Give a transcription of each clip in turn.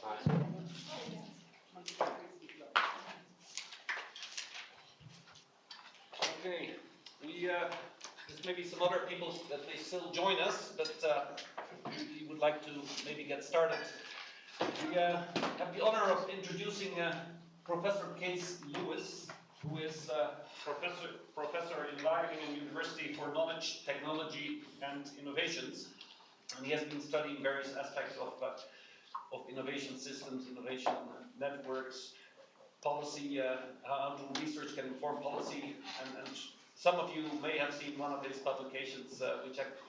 Okay, there's maybe some other people that may still join us, but we would like to maybe get started. We have the honor of introducing Professor Cees Leeuwis, who is professor in Wageningen University for Knowledge, Technology and Innovations. And he has been studying various aspects of innovation systems, innovation networks, policy, how research can inform policy, and some of you may have seen one of his publications,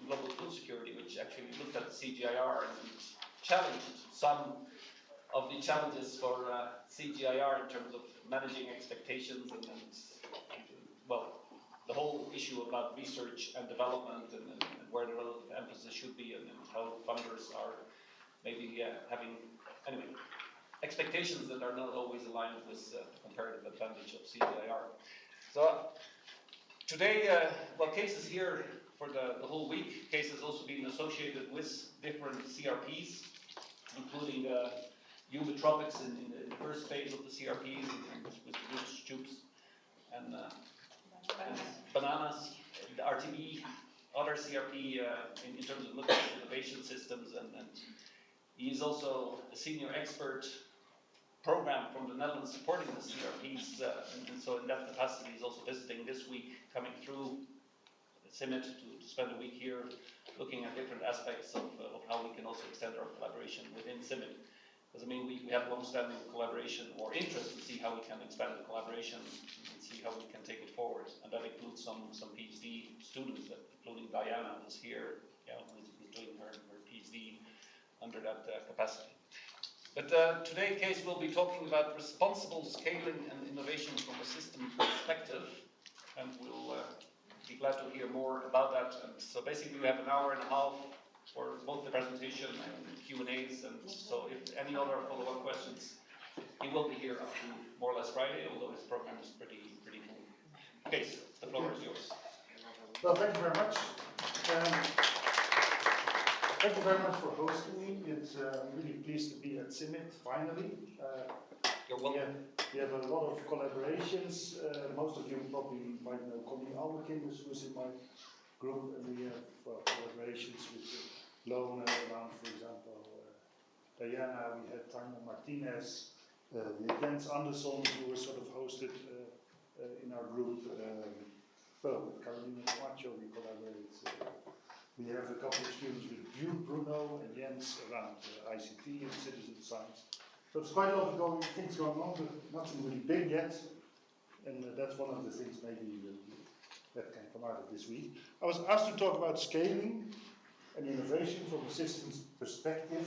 Global Food Security, which actually looked at CGIAR and challenged some of the challenges for CGIAR in terms of managing expectations and well, the whole issue about research and development and where the relative emphasis should be and how funders are maybe having, anyway, expectations that are not always aligned with the comparative advantage of CGIAR. So today, well, Cees is here for the whole week. Cees has also been associated with different CRPs, including eumetopics in the first phase of the CRPs and with the roots, tubes, and bananas, the RTB, other CRP in terms of looking at innovation systems, and he is also a senior expert program from the Netherlands supporting the CRPs, and so in that capacity he's also visiting this week, coming through CIMMIT to spend a week here looking at different aspects of how we can also extend our collaboration within CIMMIT. Because I mean, we have long-standing collaboration or interest to see how we can expand the collaboration and see how we can take it forward. And that includes some PhD students, including Diana, who's here, who's doing her PhD under that capacity. But today, Cees will be talking about responsible scaling and innovation from a systems perspective, and we'll be glad to hear more about that. And so basically, we have an hour and a half for both the presentation and Q&As, and so if any other follow-up questions, he will be here up to more or less Friday, although his program is pretty full. Cees, the floor is yours. Well, thank you very much. Thank you very much for hosting me. I'm really pleased to be at CIMMIT, finally. You're welcome. We have a lot of collaborations. Most of you probably might know Connie Almekinders, who is in my group, and we have collaborations with Lone around, for example, Diana. We had Tanya Martinez, Jens Andersson, who was sort of hosted in our group. Well, with Carolina Macho, we collaborate. We have a couple of students with Bruno and Jens around ICT and citizen science. So it's quite a lot of things going on, but nothing really big yet. And that's one of the things maybe that can come out of this week. I was asked to talk about scaling and innovation from a systems perspective.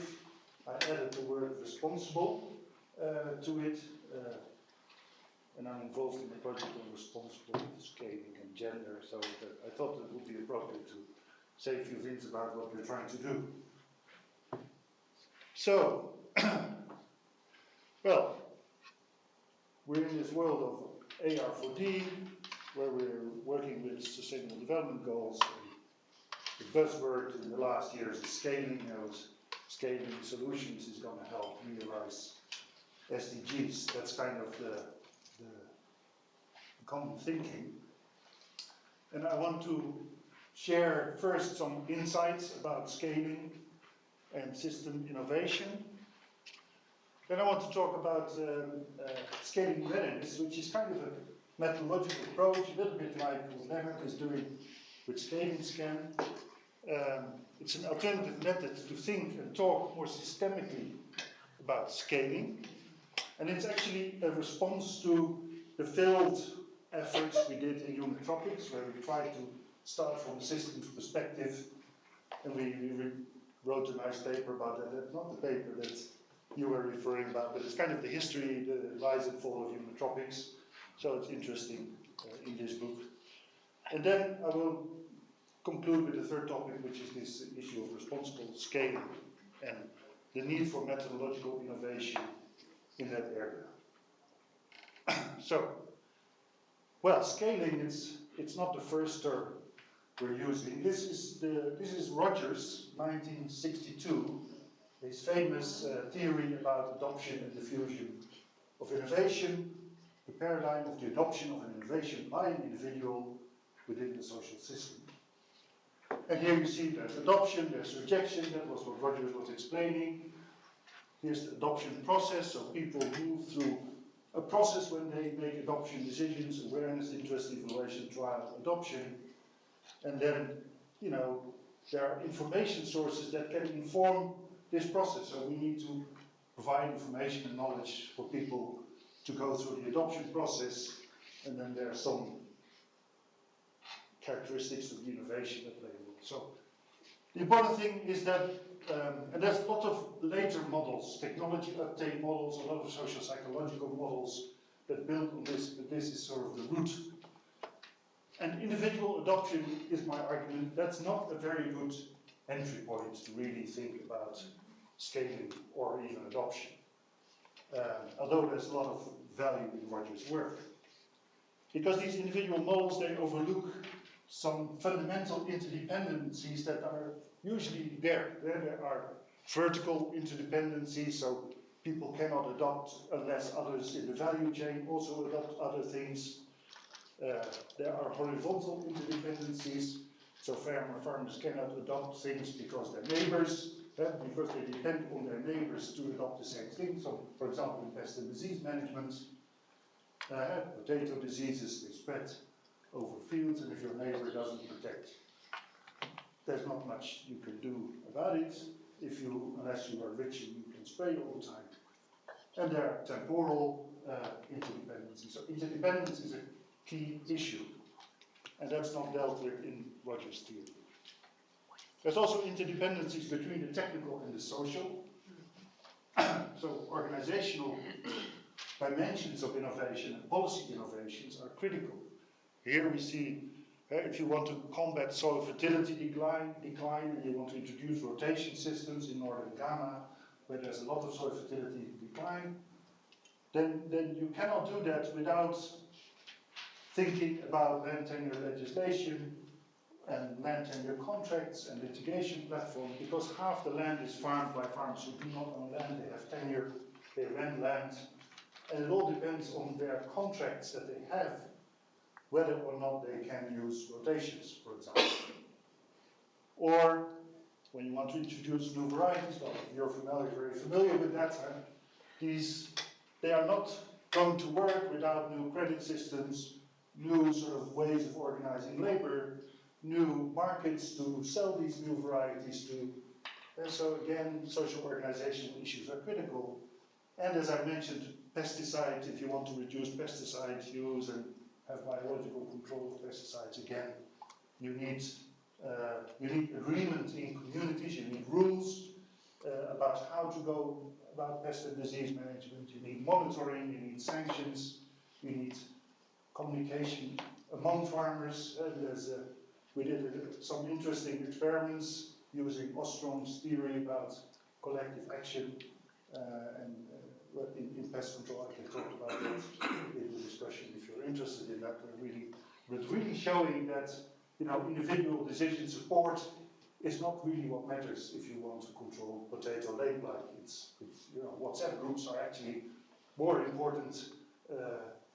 I added the word responsible to it. And I'm involved in the project on responsible scaling and gender, so I thought it would be appropriate to say a few things about what we're trying to do. So, well, we're in this world of AR4D, where we're working with Sustainable Development Goals. And the buzzword in the last years is scaling. Scaling solutions is going to help realize SDGs. That's kind of the common thinking. And I want to share first some insights about scaling and system innovation. Then I want to talk about scaling readiness, which is kind of a methodological approach, a little bit like what Leonard is doing with Scaling Scan. It's an alternative method to think and talk more systemically about scaling. And it's actually a response to the failed efforts we did in eumetopics, where we tried to start from a systems perspective, and we wrote a nice paper about that. That's not the paper that you were referring about, but it's kind of the history, the rise and fall of eumetopics. So it's interesting in this book. And then I will conclude with the third topic, which is this issue of responsible scaling and the need for methodological innovation in that area. So, well, scaling it's not the first term we're using. This is Rogers, 1962, his famous theory about adoption and diffusion of innovation, the paradigm of the adoption of an innovation by an individual within the social system. And here you see there's adoption, there's rejection, that was what Roger was explaining. Here's the adoption process, so people move through a process when they make adoption decisions, awareness, interest, evaluation, trial, adoption. And then, you know, there are information sources that can inform this process. So we need to provide information and knowledge for people to go through the adoption process. And then there are some characteristics of the innovation that play a role. So the important thing is that, and there's a lot of later models, technology uptake models, a lot of social psychological models that build on this, but this is sort of the root. And individual adoption is my argument. That's not a very good entry point to really think about scaling or even adoption. Although there's a lot of value in Roger's work. Because these individual models, they overlook some fundamental interdependencies that are usually there. There are vertical interdependencies, so people cannot adopt unless others in the value chain also adopt other things. There are horizontal interdependencies, so farmers cannot adopt things because their neighbors, because they depend on their neighbors to adopt the same thing. So, for example, in pest and disease management, potato diseases, they spread over fields, and if your neighbor doesn't protect, there's not much you can do about it, unless you are rich and you can spray all the time. And there are temporal interdependencies. So interdependence is a key issue, and that's not dealt with in Roger's theory. There's also interdependencies between the technical and the social. So organizational dimensions of innovation and policy innovations are critical. Here we see, if you want to combat soil fertility decline, and you want to introduce rotation systems in northern Ghana, where there's a lot of soil fertility decline, then you cannot do that without thinking about land tenure legislation and land tenure contracts and litigation platforms, because half the land is farmed by farmers who do not own land, they have tenure, they rent land, and it all depends on their contracts that they have, whether or not they can use rotations, for example. Or when you want to introduce new varieties, well, you're very familiar with that, they are not going to work without new credit systems, new sort of ways of organizing labor, new markets to sell these new varieties to. And so again, social organizational issues are critical. And as I mentioned, pesticides, if you want to reduce pesticide use and have biological control of pesticides, again, you need agreement in communities, you need rules about how to go about pest and disease management, you need monitoring, you need sanctions, you need communication among farmers. We did some interesting experiments using Ostrom's theory about collective action in pest control. I can talk about that in the discussion if you're interested in that. But really showing that individual decision support is not really what matters if you want to control potato late blight. It's WhatsApp groups are actually more important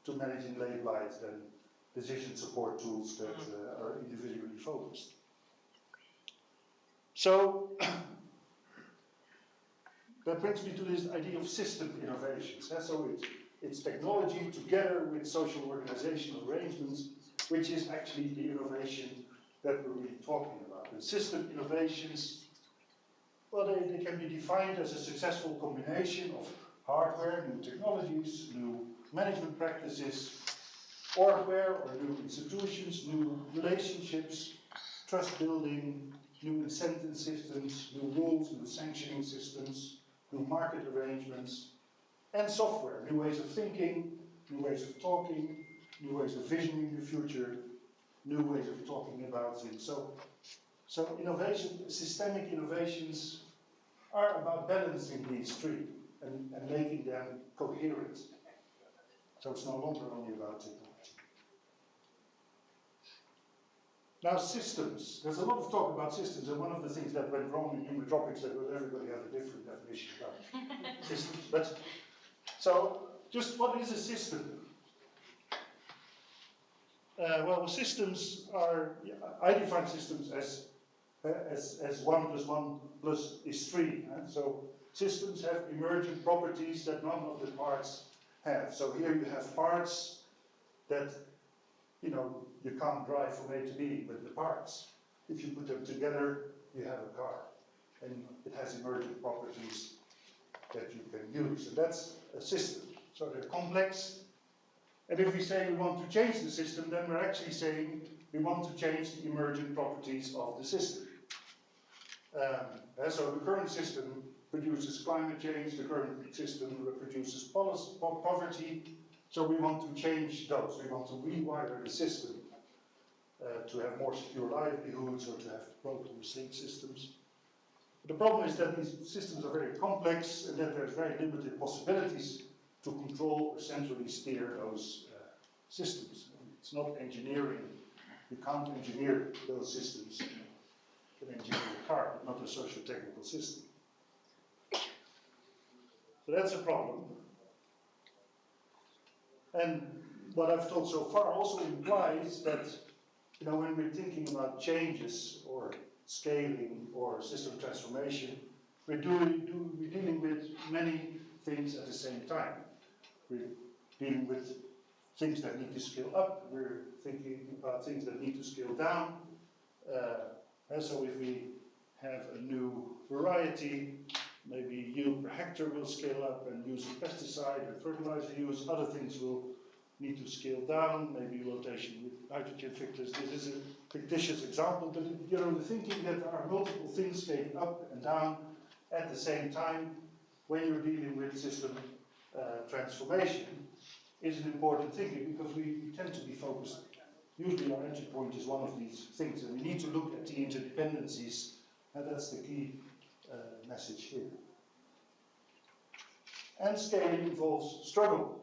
to managing late blight than decision support tools that are individually focused. So that brings me to this idea of system innovations. So it's technology together with social organizational arrangements, which is actually the innovation that we're really talking about. And system innovations, well, they can be defined as a successful combination of hardware, new technologies, new management practices, hardware or new institutions, new relationships, trust building, new incentive systems, new rules, new sanctioning systems, new market arrangements, and software, new ways of thinking, new ways of talking, new ways of visioning the future, new ways of talking about things. So innovation, systemic innovations are about balancing these three and making them coherent. So it's no longer only about technology. Now systems, there's a lot of talk about systems, and one of the things that went wrong in human tropics that everybody had a different definition about systems. But so, just what is a system? Well, systems are, I define systems as 1 plus 1 plus is 3. So systems have emergent properties that none of the parts have. So here you have parts that, you can't drive from A to B with the parts. If you put them together, you have a car. And it has emergent properties that you can use. And that's a system. So they're complex. And if we say we want to change the system, then we're actually saying we want to change the emergent properties of the system. So the current system produces climate change, the current system produces poverty, so we want to change those. We want to rewire the system to have more secure livelihoods or to have properly synced systems. The problem is that these systems are very complex and that there's very limited possibilities to control or centrally steer those systems. It's not engineering. You can't engineer those systems. You can engineer a car, but not a socio-technical system. So that's a problem. And what I've told so far also implies that, when we're thinking about changes or scaling or system transformation, we're dealing with many things at the same time. We're dealing with things that need to scale up. We're thinking about things that need to scale down. And so if we have a new variety, maybe yield per hectare will scale up and use of pesticide and fertilizer use. Other things will need to scale down, maybe rotation with nitrogen filters. This is a fictitious example, but the thinking that there are multiple things scaling up and down at the same time when you're dealing with system transformation is an important thinking, because we tend to be focused. Usually our entry point is one of these things, and we need to look at the interdependencies, and that's the key message here. And scaling involves struggle.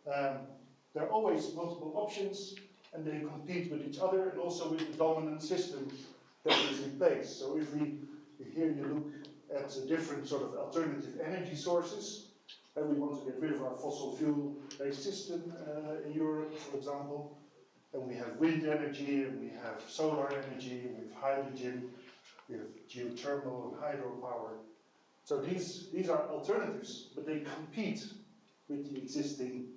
There are always multiple options, and they compete with each other, and also with the dominant system that is in place. So if here you look at the different sort of alternative energy sources, and we want to get rid of our fossil fuel-based system in Europe, for example, and we have wind energy, and we have solar energy, and we have hydrogen, we have geothermal and hydropower. So these are alternatives, but they compete with the existing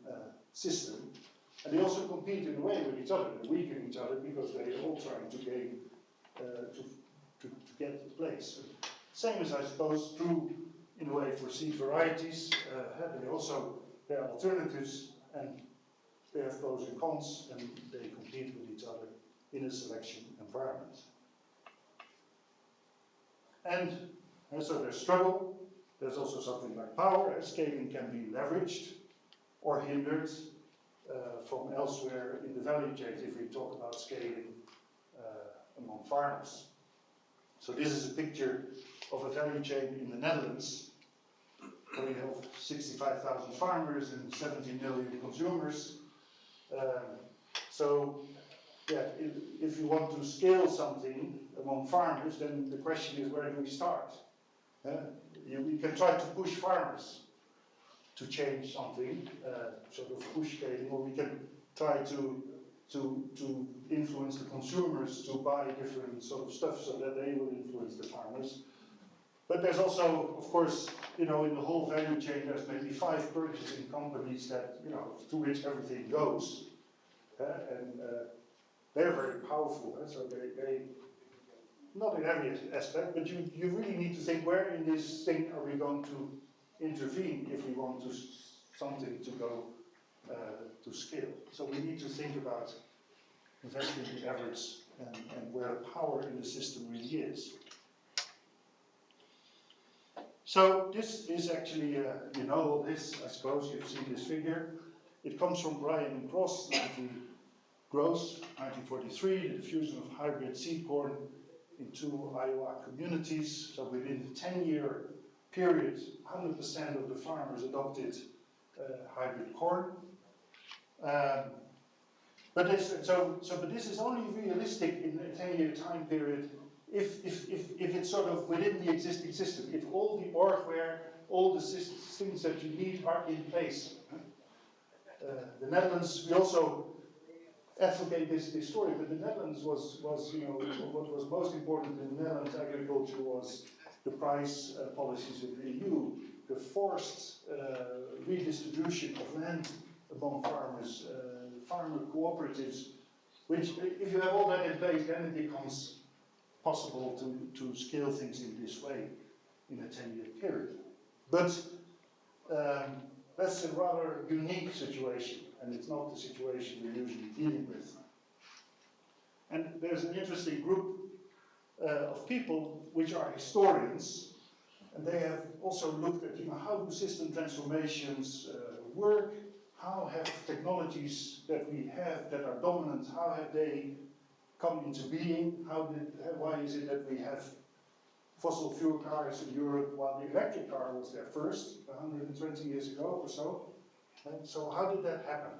system, and they also compete in a way with each other. They weaken each other because they're all trying to gain, to get the place. Same as, I suppose, true in a way for seed varieties. They are alternatives, and they have pros and cons, and they compete with each other in a selection environment. And so there's struggle. There's also something like power. Scaling can be leveraged or hindered from elsewhere in the value chain if we talk about scaling among farmers. So this is a picture of a value chain in the Netherlands, where we have 65,000 farmers and 70 million consumers. If you want to scale something among farmers, then the question is, where do we start? We can try to push farmers to change something, sort of push scaling, or we can try to influence the consumers to buy different sort of stuff so that they will influence the farmers. But there's also, of course, in the whole value chain, there's maybe 5 purchasing companies that, to which everything goes. And they're very powerful, so they not in every aspect, but you really need to think, where in this thing are we going to intervene if we want something to go to scale. So we need to think about investing the efforts and where the power in the system really is. So this is actually, all this, I suppose you've seen this figure. It comes from Bryan and Cross, 1943, the diffusion of hybrid seed corn in 2 Iowa communities. So within a 10-year period, 100% of the farmers adopted hybrid corn. But this is only realistic in a 10-year time period if it's sort of within the existing system, if all the orgware, all the things that you need are in place. The Netherlands, we also advocate this story, but the Netherlands was what was most important in the Netherlands agriculture was the price policies of the EU, the forced redistribution of land among farmers, farmer cooperatives, which if you have all that in place, then it becomes possible to scale things in this way in a 10-year period. But that's a rather unique situation, and it's not the situation we're usually dealing with. And there's an interesting group of people which are historians, and they have also looked at how do system transformations work, how have technologies that we have that are dominant, how have they come into being, why is it that we have fossil fuel cars in Europe while the electric car was there first, 120 years ago or so. And so how did that happen?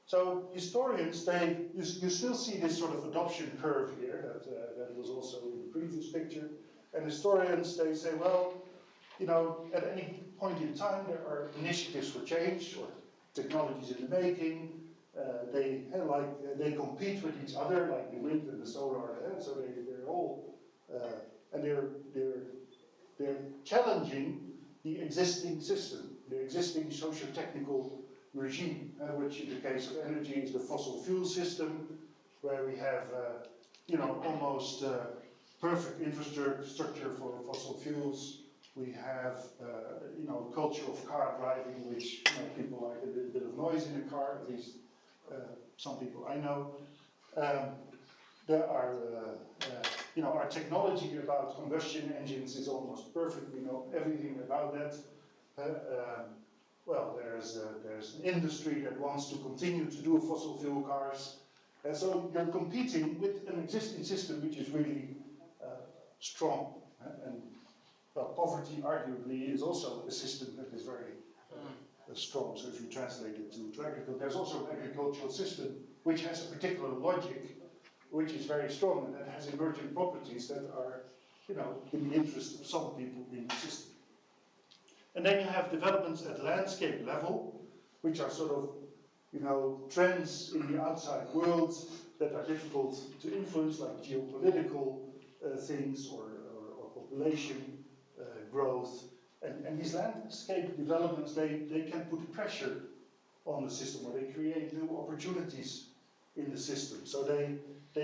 So historians, you still see this sort of adoption curve here, that was also in the previous picture. And historians, they say, well, at any point in time there are initiatives for change or technologies in the making. They compete with each other, like the wind and the solar. So they're all and they're challenging the existing system, the existing socio-technical regime, which in the case of energy is the fossil fuel system, where we have almost perfect infrastructure for fossil fuels. We have culture of car driving, which people like a bit of noise in a car, at least some people I know. There are our technology about combustion engines is almost perfect. We know everything about that. Well, there's an industry that wants to continue to do fossil fuel cars. And so you're competing with an existing system which is really strong. And poverty, arguably, is also a system that is very strong. So if you translate it to agriculture, there's also an agricultural system which has a particular logic, which is very strong, and that has emergent properties that are, in the interest of some people in the system. And then you have developments at landscape level, which are sort of, trends in the outside world that are difficult to influence, like geopolitical things or population growth. And these landscape developments, they can put pressure on the system, or they create new opportunities in the system. So they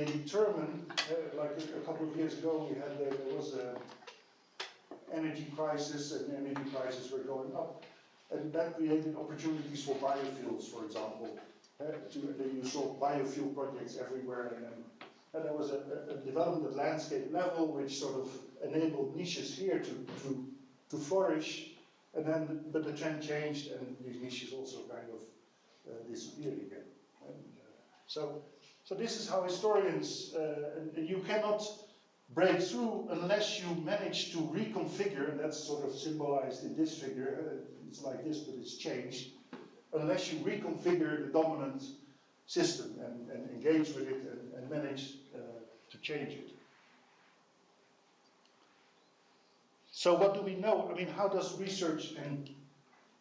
determine, like a couple of years ago, there was an energy crisis, and energy prices were going up, and that created opportunities for biofuels, for example. You saw biofuel projects everywhere, and there was a development at landscape level which sort of enabled niches here to flourish, but the trend changed, and these niches also kind of disappeared again. So this is how historians, and you cannot break through unless you manage to reconfigure, and that's sort of symbolized in this figure. It's like this, but it's changed. Unless you reconfigure the dominant system and engage with it and manage to change it. So what do we know? I mean, how does research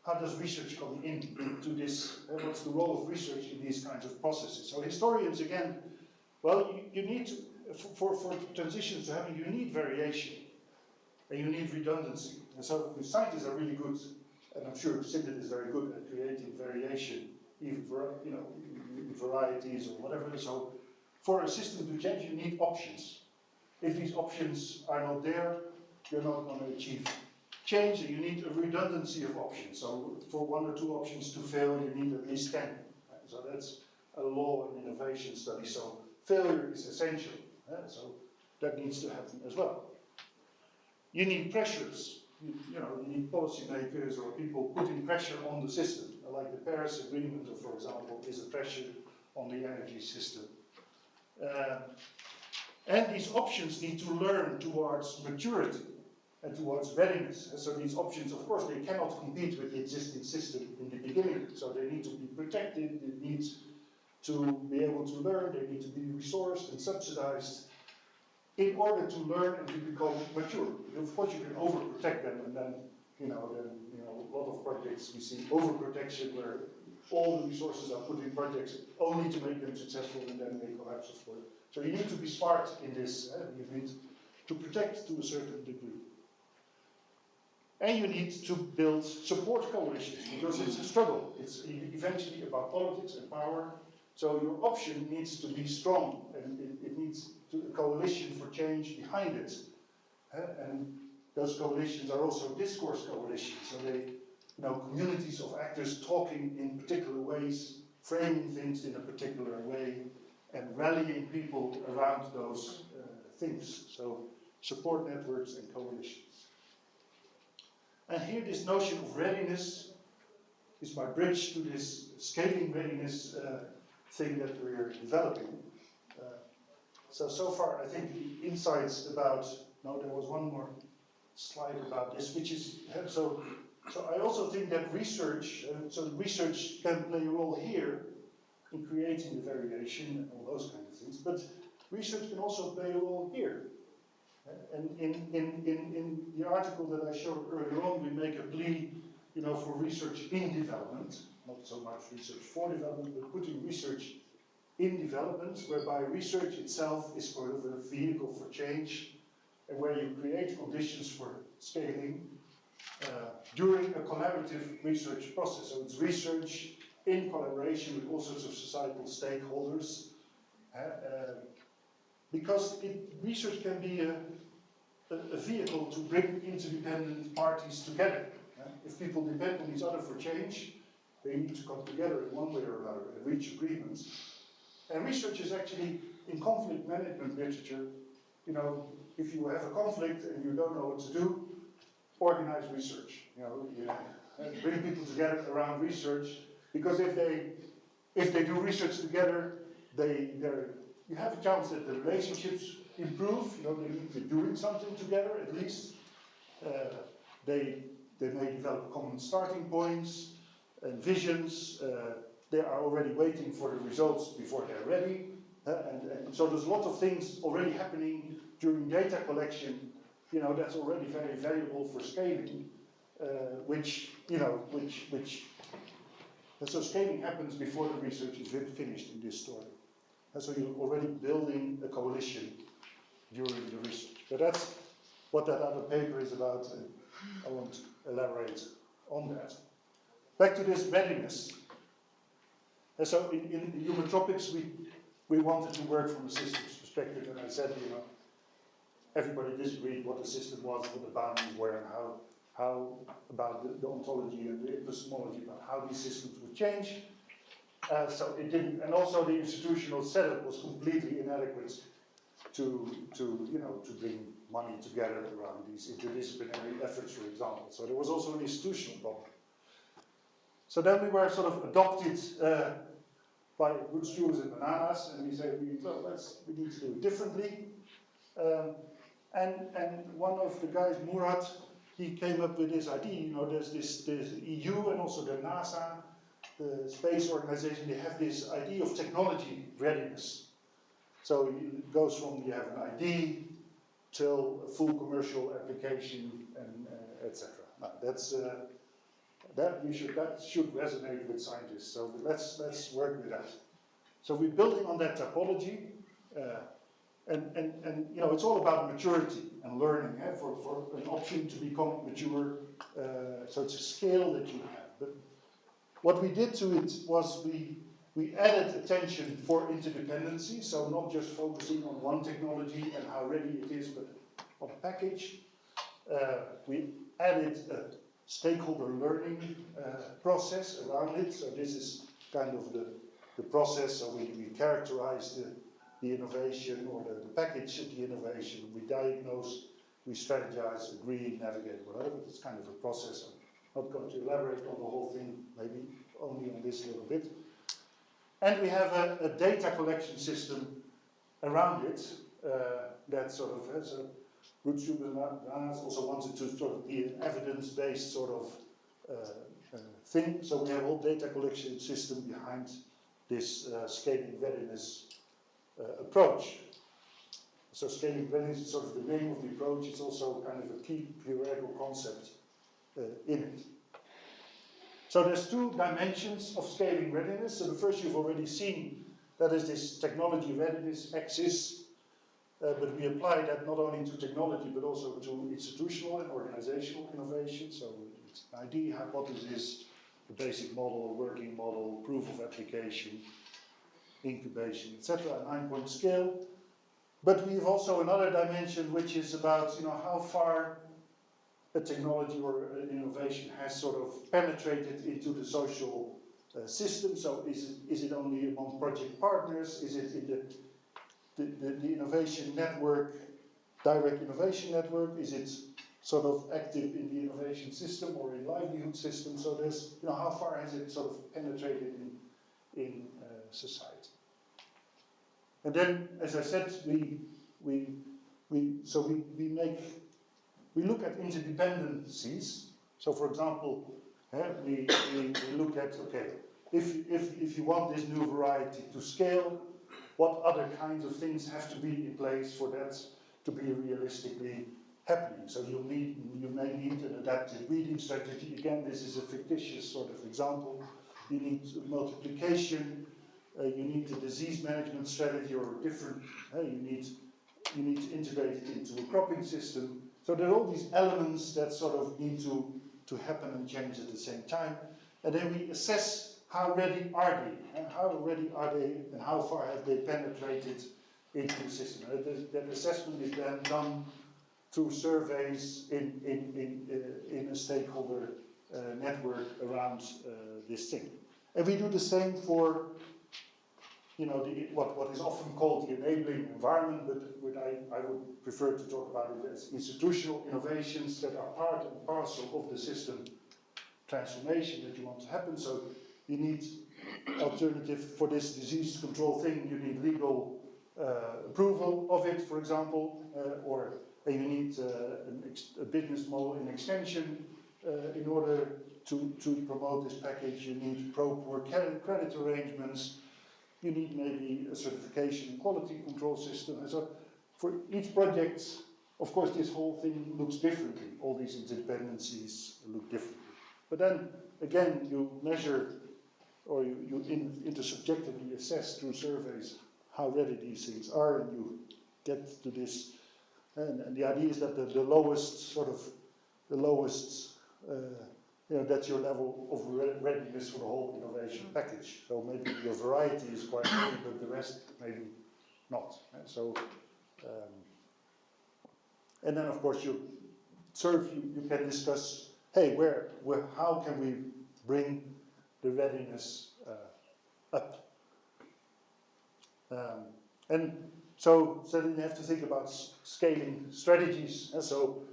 come into this? What's the role of research in these kinds of processes? So historians, again, well, you need to, for transitions to happen, you need variation and you need redundancy. And so the scientists are really good, and I'm sure Sindit is very good at creating variation, even for varieties or whatever. So for a system to change, you need options. If these options are not there, you're not going to achieve change, and you need a redundancy of options. So for one or two options to fail, you need at least 10. So that's a law in innovation study. So failure is essential. So that needs to happen as well. You need pressures. You need policymakers or people putting pressure on the system. Like the Paris Agreement, for example, is a pressure on the energy system. And these options need to learn towards maturity and towards readiness. And so these options, of course, they cannot compete with the existing system in the beginning. So they need to be protected. It needs to be able to learn, they need to be resourced and subsidized in order to learn and to become mature. Of course, you can overprotect them, and then a lot of projects we see overprotection where all the resources are put in projects only to make them successful, and then they collapse, of course. So you need to be smart in this. You need to protect to a certain degree. And you need to build support coalitions, because it's a struggle. It's eventually about politics and power. So your option needs to be strong, and it needs a coalition for change behind it. And those coalitions are also discourse coalitions. So they, communities of actors talking in particular ways, framing things in a particular way, and rallying people around those things. So support networks and coalitions. And here this notion of readiness is my bridge to this scaling readiness thing that we're developing. So far I think the insights about, no, there was one more slide about this, which is, so I also think that research can play a role here in creating the variation and all those kind of things, but research can also play a role here. And in the article that I showed earlier on, we make a plea, for research in development, not so much research for development, but putting research in development, whereby research itself is sort of a vehicle for change, and where you create conditions for scaling during a collaborative research process. So it's research in collaboration with all sorts of societal stakeholders, because research can be a vehicle to bring interdependent parties together. If people depend on each other for change, they need to come together in one way or another and reach agreements. And research is actually, in conflict management literature, if you have a conflict and you don't know what to do, organize research. And bring people together around research, because if they do research together, you have a chance that the relationships improve. They're doing something together at least. They may develop common starting points and visions. They are already waiting for the results before they're ready. And so there's a lot of things already happening during data collection, that's already very valuable for scaling, so scaling happens before the research is finished in this story. And so you're already building a coalition during the research. But that's what that other paper is about, and I won't elaborate on that. Back to this readiness. And so in human tropics, we wanted to work from a systems perspective, and I said, everybody disagreed what the system was, what the boundaries were, and how about the ontology and the epistemology, about how these systems would change. So it didn't, and also the institutional setup was completely inadequate to bring money together around these interdisciplinary efforts, for example. So there was also an institutional problem. So then we were sort of adopted by Good Stewards and Bananas, and we said, we need to do it differently. And one of the guys, Murat, he came up with this idea. There's the EU and also the NASA, the space organization. They have this idea of technology readiness. So it goes from you have an idea till a full commercial application and etc. Now that should resonate with scientists. So let's work with that. So we're building on that typology, and it's all about maturity and learning for an option to become mature. So it's a scale that you have. But what we did to it was we added attention for interdependency, so not just focusing on one technology and how ready it is, but on a package. We added a stakeholder learning process around it, so this is kind of the process. So we characterize the innovation or the package of the innovation, we diagnose, we strategize, agree, navigate, whatever. It's kind of a process. I'm not going to elaborate on the whole thing, maybe only on this little bit. And we have a data collection system around it that sort of has a Good Stewards also wanted to sort of be an evidence-based sort of thing. So we have a whole data collection system behind this scaling readiness approach. So scaling readiness is sort of the name of the approach. It's also kind of a key theoretical concept in it. So there's two dimensions of scaling readiness. So the first you've already seen, that is this technology readiness axis, but we apply that not only to technology but also to institutional and organizational innovation. So it's an idea, hypothesis, the basic model, working model, proof of application, incubation, etc., a 9-point scale. But we have also another dimension which is about, how far a technology or an innovation has sort of penetrated into the social system. So is it only among project partners? Is it in the innovation network, direct innovation network? Is it sort of active in the innovation system or in livelihood system? So there's, how far has it sort of penetrated in society? And then, as I said, we look at interdependencies. So, for example, we look at, okay, if you want this new variety to scale, what other kinds of things have to be in place for that to be realistically happening? So you may need an adaptive breeding strategy. Again, this is a fictitious sort of example. You need multiplication. You need a disease management strategy or different. You need to integrate it into a cropping system. So there are all these elements that sort of need to happen and change at the same time. And then we assess how ready are they, and how ready are they, and how far have they penetrated into the system. That assessment is then done through surveys in a stakeholder network around this thing. And we do the same for what is often called the enabling environment, but I would prefer to talk about it as institutional innovations that are part and parcel of the system transformation that you want to happen. So you need alternative for this disease control thing, you need legal approval of it, for example, or you need a business model in extension in order to promote this package. You need pro-poor credit arrangements. You need maybe a certification and quality control system. And so for each project, of course, this whole thing looks differently. All these interdependencies look differently. But then, again, you measure or you intersubjectively assess through surveys how ready these things are, and you get to this. And the idea is that the lowest, that's your level of readiness for the whole innovation package. So maybe your variety is quite ready, but the rest maybe not. So, and then of course you can discuss, hey, how can we bring the readiness up? And so then you have to think about scaling strategies. And so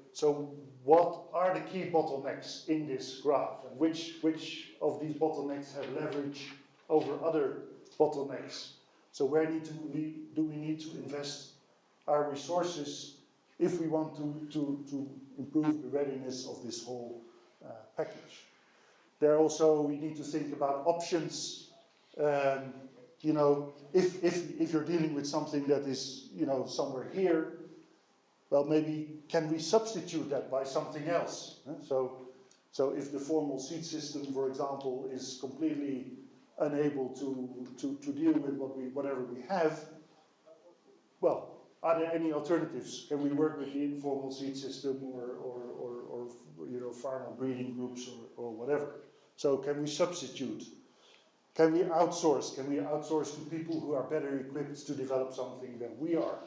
what are the key bottlenecks in this graph? And which of these bottlenecks have leverage over other bottlenecks? So where do we need to invest our resources if we want to improve the readiness of this whole package? There also we need to think about options. If you're dealing with something that is, somewhere here, well, maybe can we substitute that by something else? So if the formal seed system, for example, is completely unable to deal with whatever we have, well, are there any alternatives? Can we work with the informal seed system or farmer breeding groups or whatever? So can we substitute? Can we outsource? Can we outsource to people who are better equipped to develop something than we are?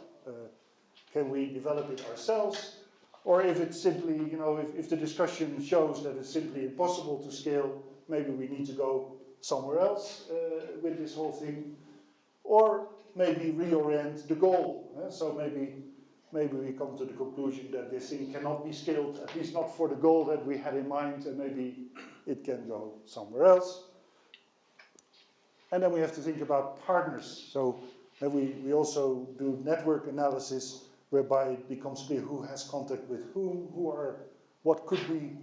Can we develop it ourselves? Or if it's simply, if the discussion shows that it's simply impossible to scale, maybe we need to go somewhere else with this whole thing. Or maybe reorient the goal. So maybe we come to the conclusion that this thing cannot be scaled, at least not for the goal that we had in mind, and maybe it can go somewhere else. And then we have to think about partners. So we also do network analysis, whereby it becomes clear who has contact with whom, what could be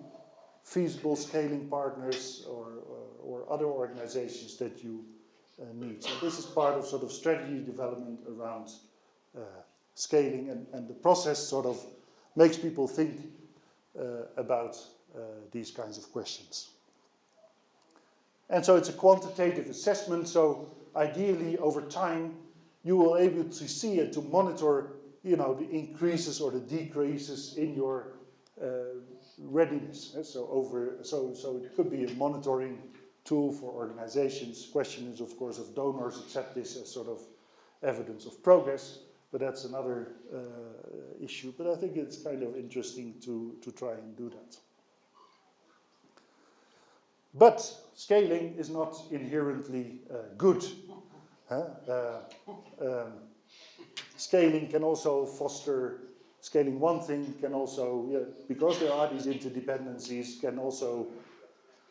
feasible scaling partners or other organizations that you needs. And this is part of sort of strategy development around scaling, and the process sort of makes people think about these kinds of questions. And so it's a quantitative assessment, so ideally over time you will be able to see and to monitor, you know, the increases or the decreases in your readiness. So it could be a monitoring tool for organizations. Question is, of course, if donors accept this as sort of evidence of progress, but that's another issue. But I think it's kind of interesting to try and do that. But scaling is not inherently good. Scaling can also foster, scaling one thing can also, because there are these interdependencies, can also,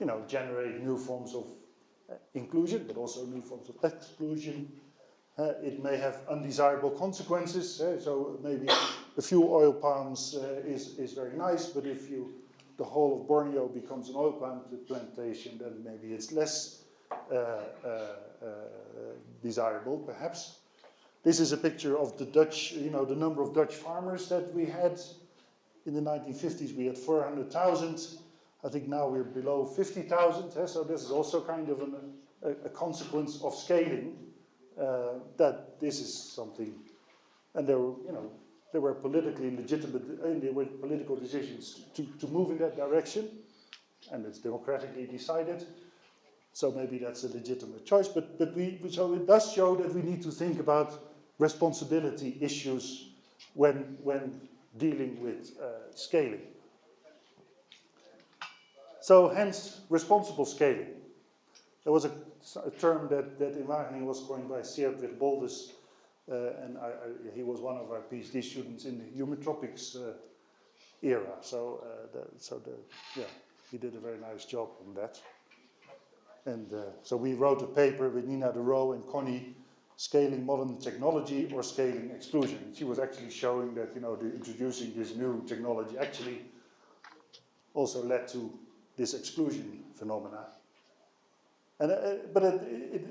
you know, generate new forms of inclusion, but also new forms of exclusion. It may have undesirable consequences. So maybe a few oil palms is very nice, but if the whole of Borneo becomes an oil palm plantation, then maybe it's less desirable, perhaps. This is a picture of the Dutch, you know, the number of Dutch farmers that we had. In the 1950s, we had 400,000. I think now we're below 50,000. So this is also kind of a consequence of scaling, that this is something. And there were, you know, there were politically legitimate, and there were political decisions to move in that direction, and it's democratically decided. So maybe that's a legitimate choice, but so it does show that we need to think about responsibility issues when dealing with scaling. So hence, responsible scaling. There was a term that in Wageningen was coined by Seert Witboldus, and he was one of our PhD students in the human tropics era. So he did a very nice job on that. And so we wrote a paper with Nina de Roo and Connie, Scaling Modern Technology or Scaling Exclusion. She was actually showing that, you know, introducing this new technology actually also led to this exclusion phenomena. And but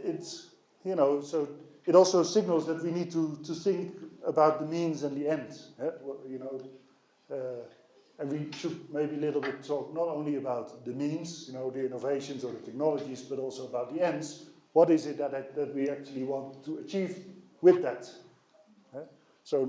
it's, you know, so it also signals that we need to think about the means and the end. You know, and we should maybe a little bit talk not only about the means, you know, the innovations or the technologies, but also about the ends. What is it that we actually want to achieve with that? So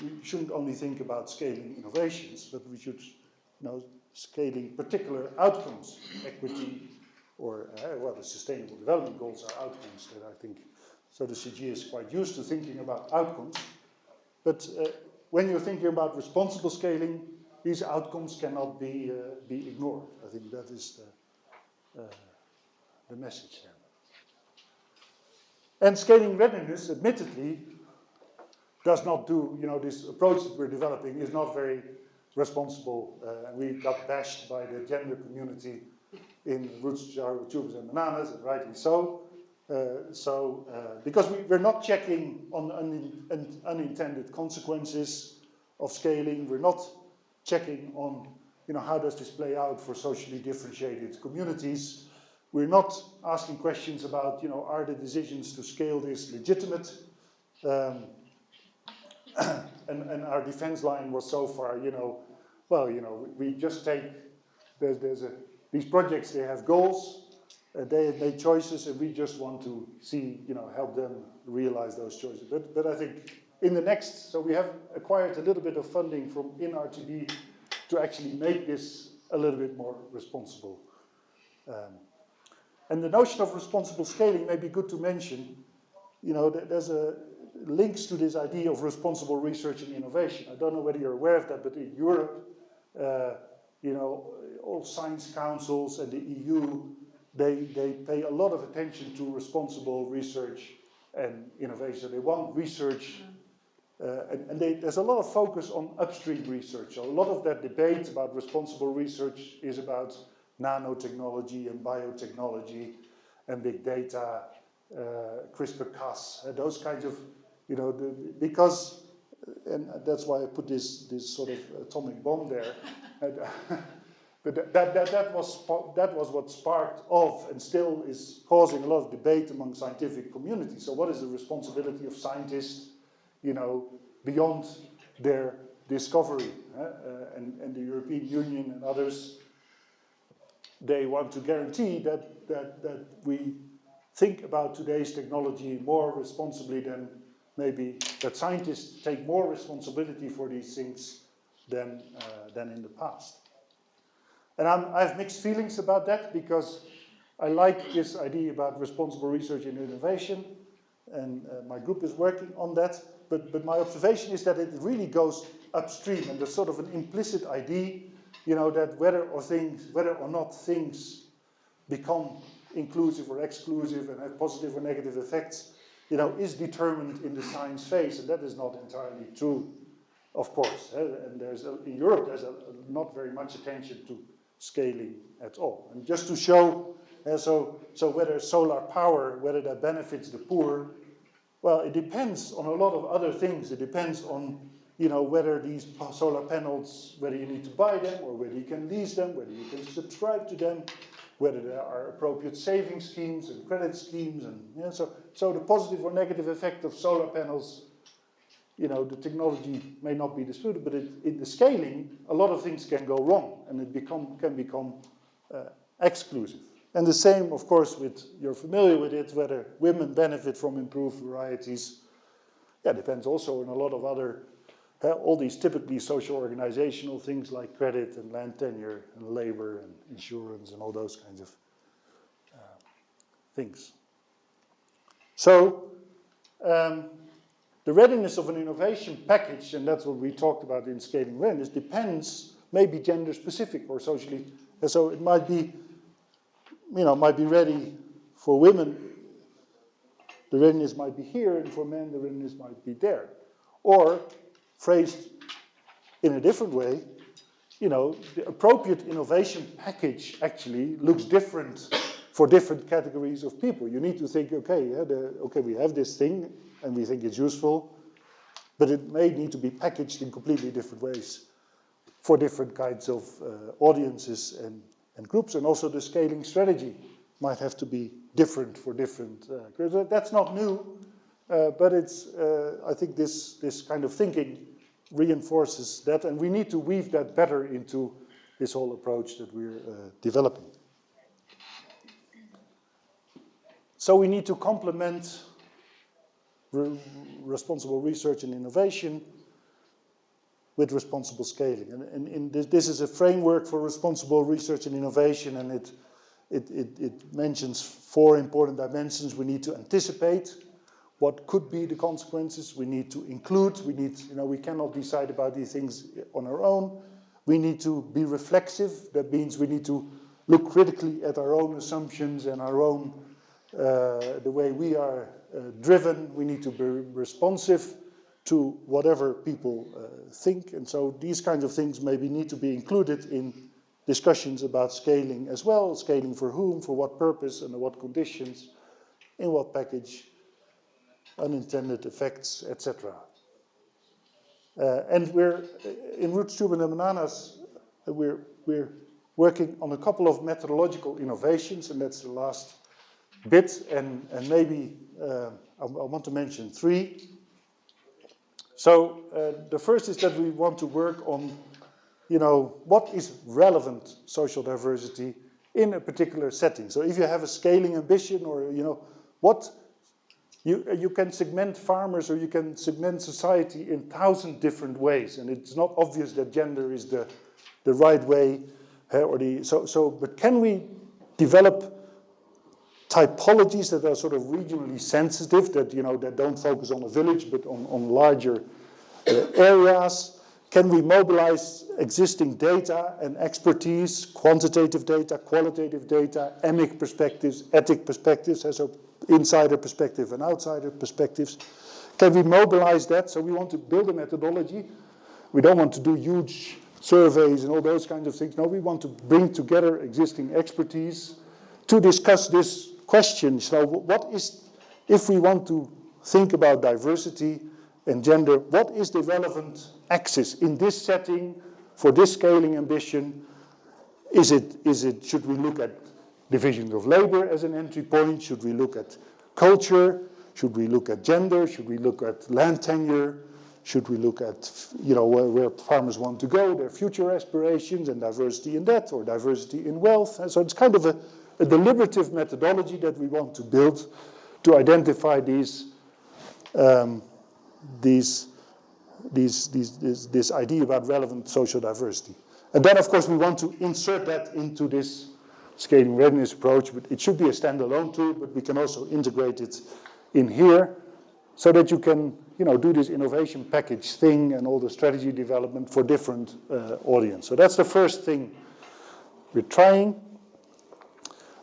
we shouldn't only think about scaling innovations, but we should, you know, scaling particular outcomes, equity, or well, the Sustainable Development Goals are outcomes that I think. So the CG is quite used to thinking about outcomes, but when you're thinking about responsible scaling, these outcomes cannot be ignored. I think that is the message there. And scaling readiness, admittedly, does not do, you know, this approach that we're developing is not very responsible. We got bashed by the gender community in roots, tubers and bananas, and rightly so. Because we're not checking on unintended consequences of scaling, we're not checking on, you know, how does this play out for socially differentiated communities. We're not asking questions about, you know, are the decisions to scale this legitimate? And our defense line was so far, you know, well, you know, we just take, these projects, they have goals, they have made choices, and we just want to see, you know, help them realize those choices. But I think in the next, so we have acquired a little bit of funding from RTB to actually make this a little bit more responsible. And the notion of responsible scaling may be good to mention. You know, there's links to this idea of responsible research and innovation. I don't know whether you're aware of that, but in Europe, you know, all science councils and the EU, they pay a lot of attention to responsible research and innovation. They want research, and there's a lot of focus on upstream research. So a lot of that debate about responsible research is about nanotechnology and biotechnology and big data, CRISPR-Cas, those kinds of, you know, because, and that's why I put this sort of atomic bomb there. But that was what sparked off and still is causing a lot of debate among scientific community. So what is the responsibility of scientists, beyond their discovery? And the European Union and others, they want to guarantee that we think about today's technology more responsibly than maybe that scientists take more responsibility for these things than in the past. And I have mixed feelings about that, because I like this idea about responsible research and innovation, and my group is working on that, but my observation is that it really goes upstream, and there's sort of an implicit idea, that whether or not things become inclusive or exclusive and have positive or negative effects, is determined in the science phase, and that is not entirely true, of course. And in Europe, there's not very much attention to scaling at all. And just to show, so whether solar power, whether that benefits the poor, well, it depends on a lot of other things. It depends on, whether these solar panels, whether you need to buy them or whether you can lease them, whether you can subscribe to them, whether there are appropriate saving schemes and credit schemes, and so the positive or negative effect of solar panels, the technology may not be disputed, but in the scaling, a lot of things can go wrong, and it can become exclusive. And the same, of course, you're familiar with it, whether women benefit from improved varieties. Yeah, depends also on a lot of other, all these typically social organizational things like credit and land tenure and labor and insurance and all those kinds of things. So, the readiness of an innovation package, and that's what we talked about in scaling readiness, depends, maybe gender specific or socially. And so it might be, might be ready for women. The readiness might be here, and for men, the readiness might be there. Or, phrased in a different way, the appropriate innovation package actually looks different for different categories of people. You need to think, okay, we have this thing, and we think it's useful, but it may need to be packaged in completely different ways for different kinds of audiences and groups, and also the scaling strategy might have to be different for different groups. That's not new, but it's, I think this kind of thinking reinforces that, and we need to weave that better into this whole approach that we're developing. So we need to complement responsible research and innovation with responsible scaling. And this is a framework for responsible research and innovation, and it mentions 4 important dimensions. We need to anticipate what could be the consequences. We need to include. We cannot decide about these things on our own. We need to be reflexive. That means we need to look critically at our own assumptions and our own, the way we are driven. We need to be responsive to whatever people think. And so these kinds of things maybe need to be included in discussions about scaling as well. Scaling for whom, for what purpose, under what conditions, in what package, unintended effects, etc. And we're, in Roots, Tube and the Bananas, we're working on a couple of methodological innovations, and that's the last bit, and maybe I want to mention 3. So the first is that we want to work on, what is relevant social diversity in a particular setting. So if you have a scaling ambition, or what you can segment farmers, or you can segment society in 1,000 different ways, and it's not obvious that gender is the right way, but can we develop typologies that are sort of regionally sensitive, that don't focus on a village but on larger areas? Can we mobilize existing data and expertise, quantitative data, qualitative data, emic perspectives, ethic perspectives, so insider perspective and outsider perspectives? Can we mobilize that? So we want to build a methodology. We don't want to do huge surveys and all those kinds of things. No, we want to bring together existing expertise to discuss this question. So what is, if we want to think about diversity and gender, what is the relevant axis in this setting for this scaling ambition? Should we look at division of labor as an entry point? Should we look at culture? Should we look at gender? Should we look at land tenure? Should we look at, where farmers want to go, their future aspirations, and diversity in that, or diversity in wealth? And so it's kind of a deliberative methodology that we want to build to identify this idea about relevant social diversity. And then, of course, we want to insert that into this scaling readiness approach. But it should be a standalone tool, but we can also integrate it in here so that you can, do this innovation package thing and all the strategy development for different audience. So that's the first thing we're trying.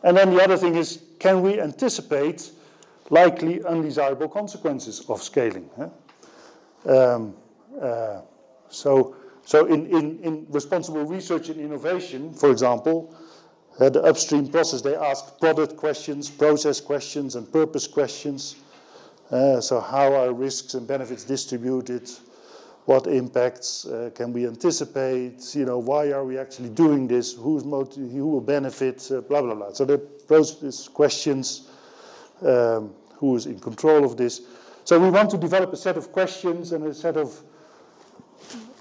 And then the other thing is, can we anticipate likely undesirable consequences of scaling? So in responsible research and innovation, for example, the upstream process, they ask product questions, process questions, and purpose questions. So how are risks and benefits distributed? What impacts can we anticipate? Why are we actually doing this? Who will benefit? Blah, blah, blah. So the process questions, who is in control of this? So we want to develop a set of questions and a set of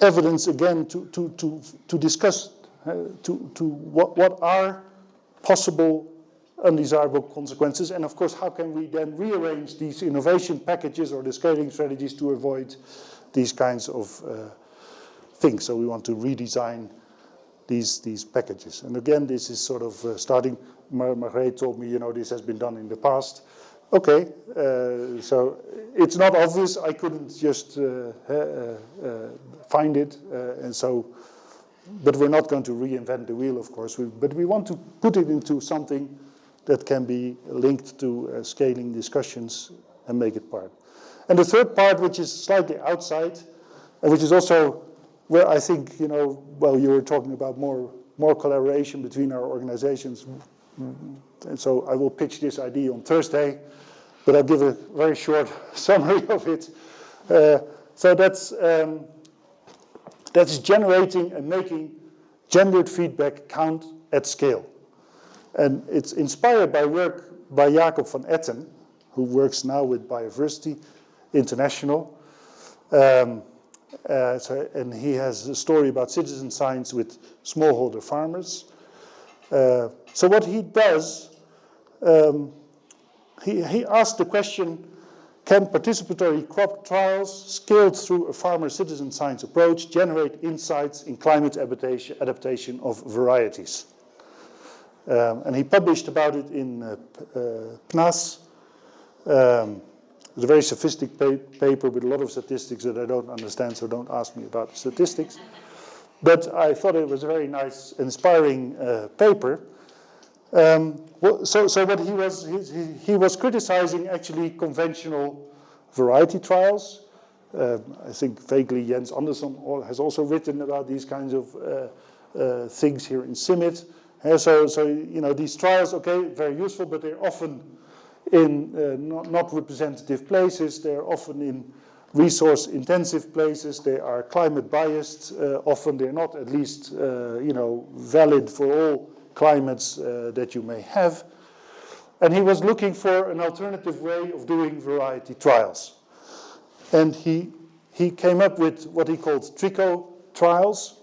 evidence, again, to discuss what are possible undesirable consequences, and of course, how can we then rearrange these innovation packages or the scaling strategies to avoid these kinds of things. So we want to redesign these packages. And again, this is sort of starting, Margrethe told me, this has been done in the past. Okay, so it's not obvious, I couldn't just find it, but we're not going to reinvent the wheel, of course, but we want to put it into something that can be linked to scaling discussions and make it part. And the third part, which is slightly outside, and which is also where I think, you were talking about more collaboration between our organizations, and so I will pitch this idea on Thursday, but I'll give a very short summary of it. So that's generating and making gendered feedback count at scale. And it's inspired by work by Jacob van Etten, who works now with Biodiversity International. And he has a story about citizen science with smallholder farmers. So what he does, he asked the question, can participatory crop trials scaled through a farmer-citizen science approach generate insights in climate adaptation of varieties? And he published about it in PNAS. It's a very sophisticated paper with a lot of statistics that I don't understand, so don't ask me about the statistics. But I thought it was a very nice, inspiring paper. So what he was criticizing actually conventional variety trials. I think vaguely Jens Andersson has also written about these kinds of things here in CIMMYT. So these trials, okay, very useful, but they're often in not representative places. They're often in resource-intensive places. They are climate-biased. Often they're not at least, valid for all climates that you may have. And he was looking for an alternative way of doing variety trials. And he came up with what he called tricot trials.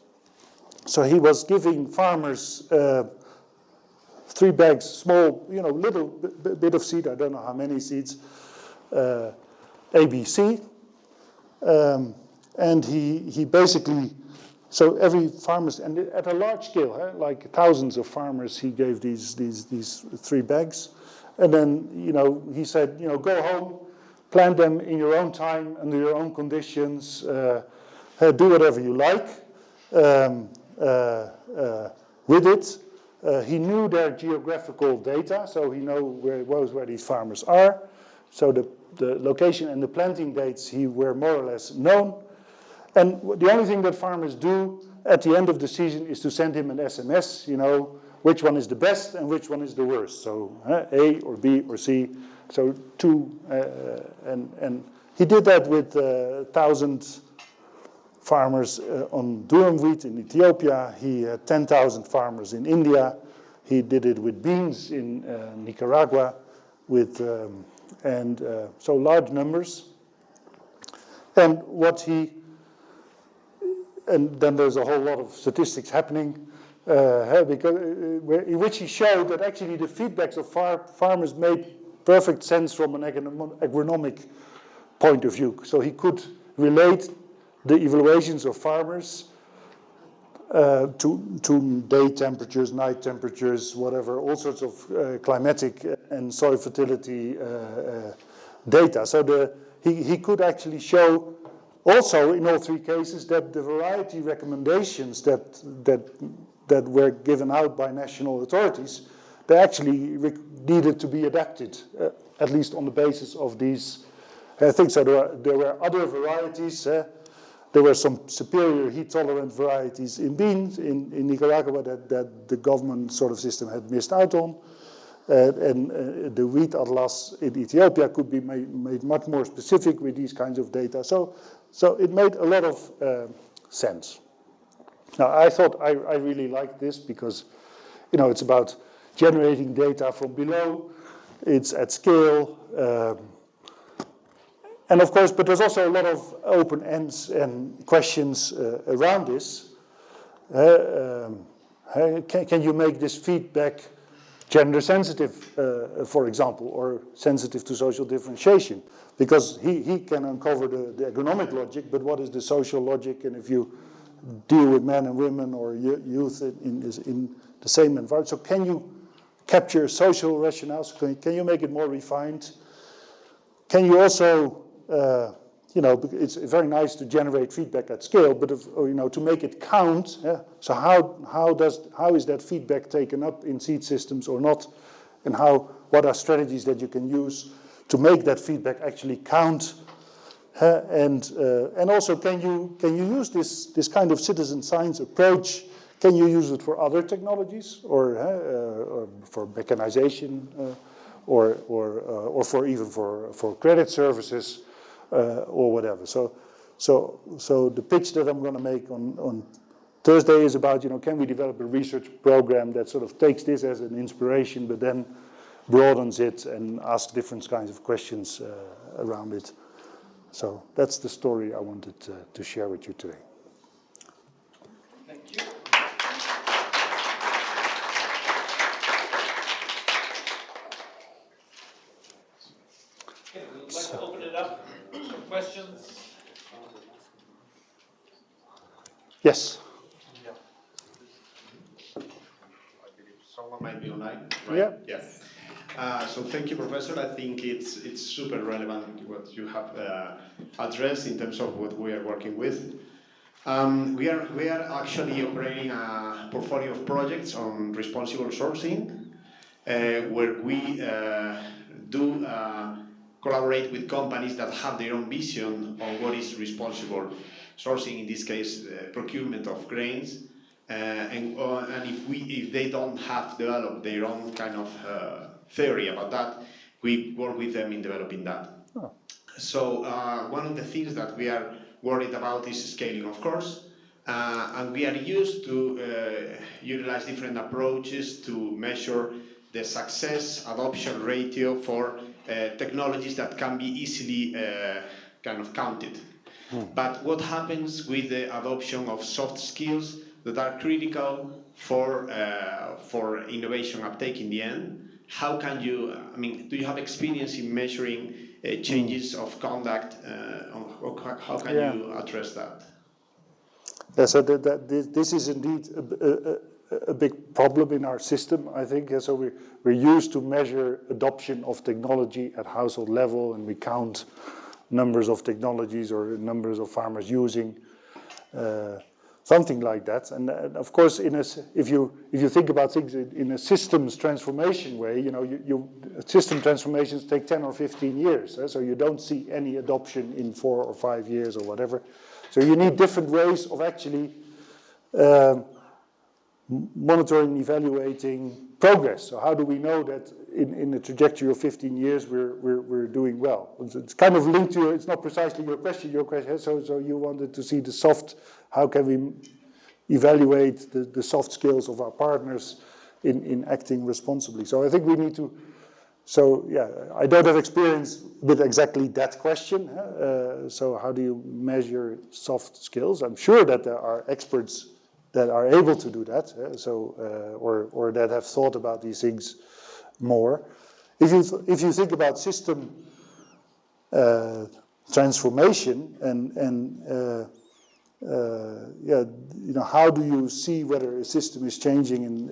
So he was giving farmers 3 bags, small, little bit of seed, I don't know how many seeds, ABC. And he basically, so every farmer's, and at a large scale, like thousands of farmers, he gave these 3 bags. And then, he said, go home, plant them in your own time, under your own conditions, do whatever you like with it. He knew their geographical data, so he knows where these farmers are. So the location and the planting dates were more or less known. And the only thing that farmers do at the end of the season is to send him an SMS, which one is the best and which one is the worst. So A or B or C. So 2, and he did that with 1,000 farmers on durum wheat in Ethiopia. He had 10,000 farmers in India. He did it with beans in Nicaragua, so large numbers. And then there's a whole lot of statistics happening, in which he showed that actually the feedbacks of farmers made perfect sense from an agronomic point of view. So he could relate the evaluations of farmers to day temperatures, night temperatures, whatever, all sorts of climatic and soil fertility data. So he could actually show also in all three cases that the variety recommendations that were given out by national authorities, they actually needed to be adapted, at least on the basis of these things. So there were other varieties. There were some superior heat-tolerant varieties in beans in Nicaragua that the government sort of system had missed out on. And the wheat atlas in Ethiopia could be made much more specific with these kinds of data. So it made a lot of sense. Now, I thought I really liked this because, it's about generating data from below. It's at scale. And of course, but there's also a lot of open ends and questions around this. Can you make this feedback gender sensitive, for example, or sensitive to social differentiation? Because he can uncover the agronomic logic, but what is the social logic? And if you deal with men and women or youth in the same environment, so can you capture social rationales? Can you make it more refined? Can you also, it's very nice to generate feedback at scale, but to make it count. Yeah? So how is that feedback taken up in seed systems or not, and what are strategies that you can use to make that feedback actually count? And also, can you use this kind of citizen science approach? Can you use it for other technologies or for mechanization? Or for credit services or whatever. So the pitch that I'm going to make on Thursday is about, can we develop a research program that sort of takes this as an inspiration, but then broadens it and asks different kinds of questions around it. So that's the story I wanted to share with you today. Thank you. Okay, we would like to open it up for questions. Yes. Yeah. I believe someone might be online, right? Yeah. Yes. So thank you, Professor. I think it's super relevant what you have addressed in terms of what we are working with. We are actually operating a portfolio of projects on responsible sourcing, where we do collaborate with companies that have their own vision on what is responsible sourcing, in this case, procurement of grains. And if they don't have developed their own kind of theory about that, we work with them in developing that. Oh. So one of the things that we are worried about is scaling, of course. And we are used to utilize different approaches to measure the success adoption ratio for technologies that can be easily kind of counted. But what happens with the adoption of soft skills that are critical for innovation uptake in the end? How can you, do you have experience in measuring changes of conduct? How can you address that? Yeah, so this is indeed a big problem in our system, I think. Yeah, so we're used to measure adoption of technology at household level, and we count numbers of technologies or numbers of farmers using something like that. And of course, if you think about things in a systems transformation way, system transformations take 10 or 15 years. So you don't see any adoption in 4 or 5 years or whatever. So you need different ways of actually monitoring, evaluating progress. So how do we know that in a trajectory of 15 years, we're doing well. It's kind of linked to, it's not precisely your question, so you wanted to see the soft, how can we evaluate the soft skills of our partners in acting responsibly. So I think we need to, so yeah, I don't have experience with exactly that question. So how do you measure soft skills? I'm sure that there are experts that are able to do that, or that have thought about these things more. If you think about system transformation how do you see whether a system is changing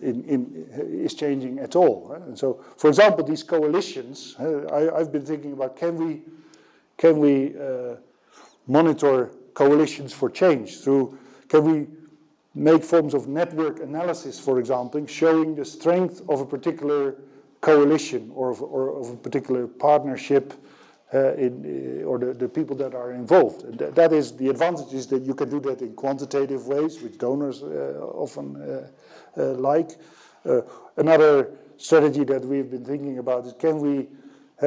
is changing at all? Right? And so, for example, these coalitions. I've been thinking about can we monitor coalitions for change can we make forms of network analysis, for example, showing the strength of a particular coalition or of a particular partnership or the people that are involved. And that is the advantage is that you can do that in quantitative ways, which donors often like. Another strategy that we've been thinking about is can we,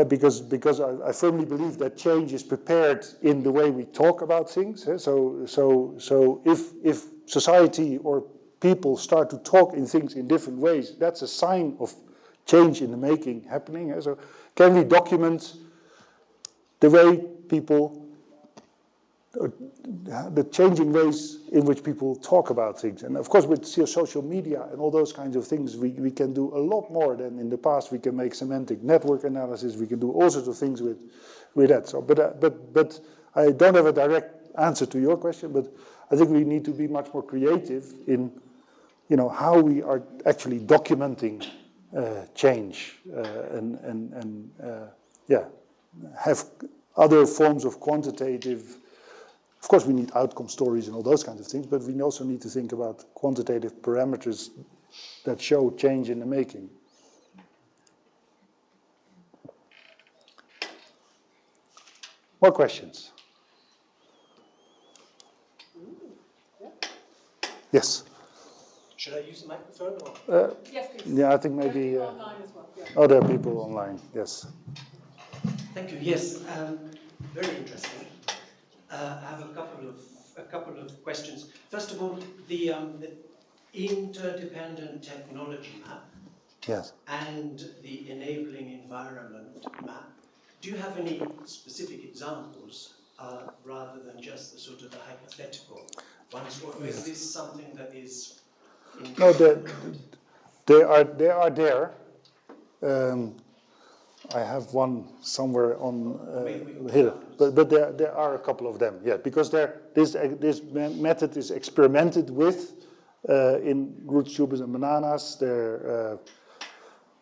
because I firmly believe that change is prepared in the way we talk about things. So if society or people start to talk in things in different ways, that's a sign of change in the making happening. So can we document the way people, the changing ways in which people talk about things? And of course with social media and all those kinds of things, we can do a lot more than in the past. We can make semantic network analysis, we can do all sorts of things with that. So, but I don't have a direct answer to your question, but I think we need to be much more creative in how we are actually documenting change have other forms of quantitative. Of course, we need outcome stories and all those kinds of things, but we also need to think about quantitative parameters that show change in the making. More questions? Yes. Should I use the microphone? Or? Yes, please. Yeah, I think maybe. There are people online as well. Yeah. Oh, there are people online. Yes. Thank you. Yes, very interesting. I have a couple of questions. First of all, the interdependent technology map. Yes. And the enabling environment map. Do you have any specific examples rather than just the sort of the hypothetical ones, or is this something that is? No, they are there. I have one somewhere on here, but there are a couple of them. Yeah, because this method is experimented with in roots, tubers, and bananas. There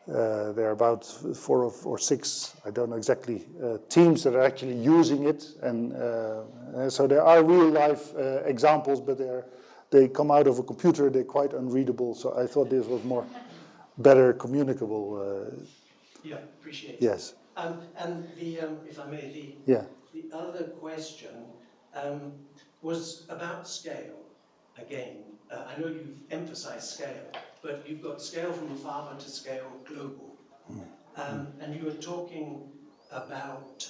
are about 4 or 6, I don't know exactly, teams that are actually using it, and so there are real life examples, but they come out of a computer. They're quite unreadable. So I thought this was better communicable. Yeah, appreciate it. Yes. And the, if I may, the other question was about scale. Again, I know you've emphasized scale, but you've got scale from farmer to scale global. And you were talking about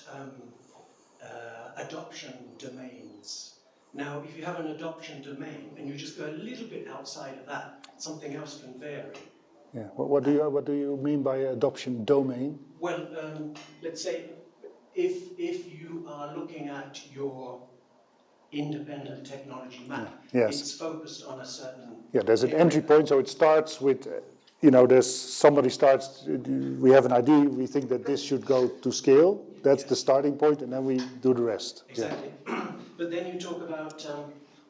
adoption domains. Now, if you have an adoption domain and you just go a little bit outside of that, something else can vary. Yeah. What do you mean by adoption domain? Well, let's say if you are looking at your independent technology map, it's focused on a certain. Yeah, there's an entry point, so it starts with, there's somebody starts. We have an idea. We think that this should go to scale. That's the starting point, and then we do the rest. Exactly. Yeah. But then you talk about.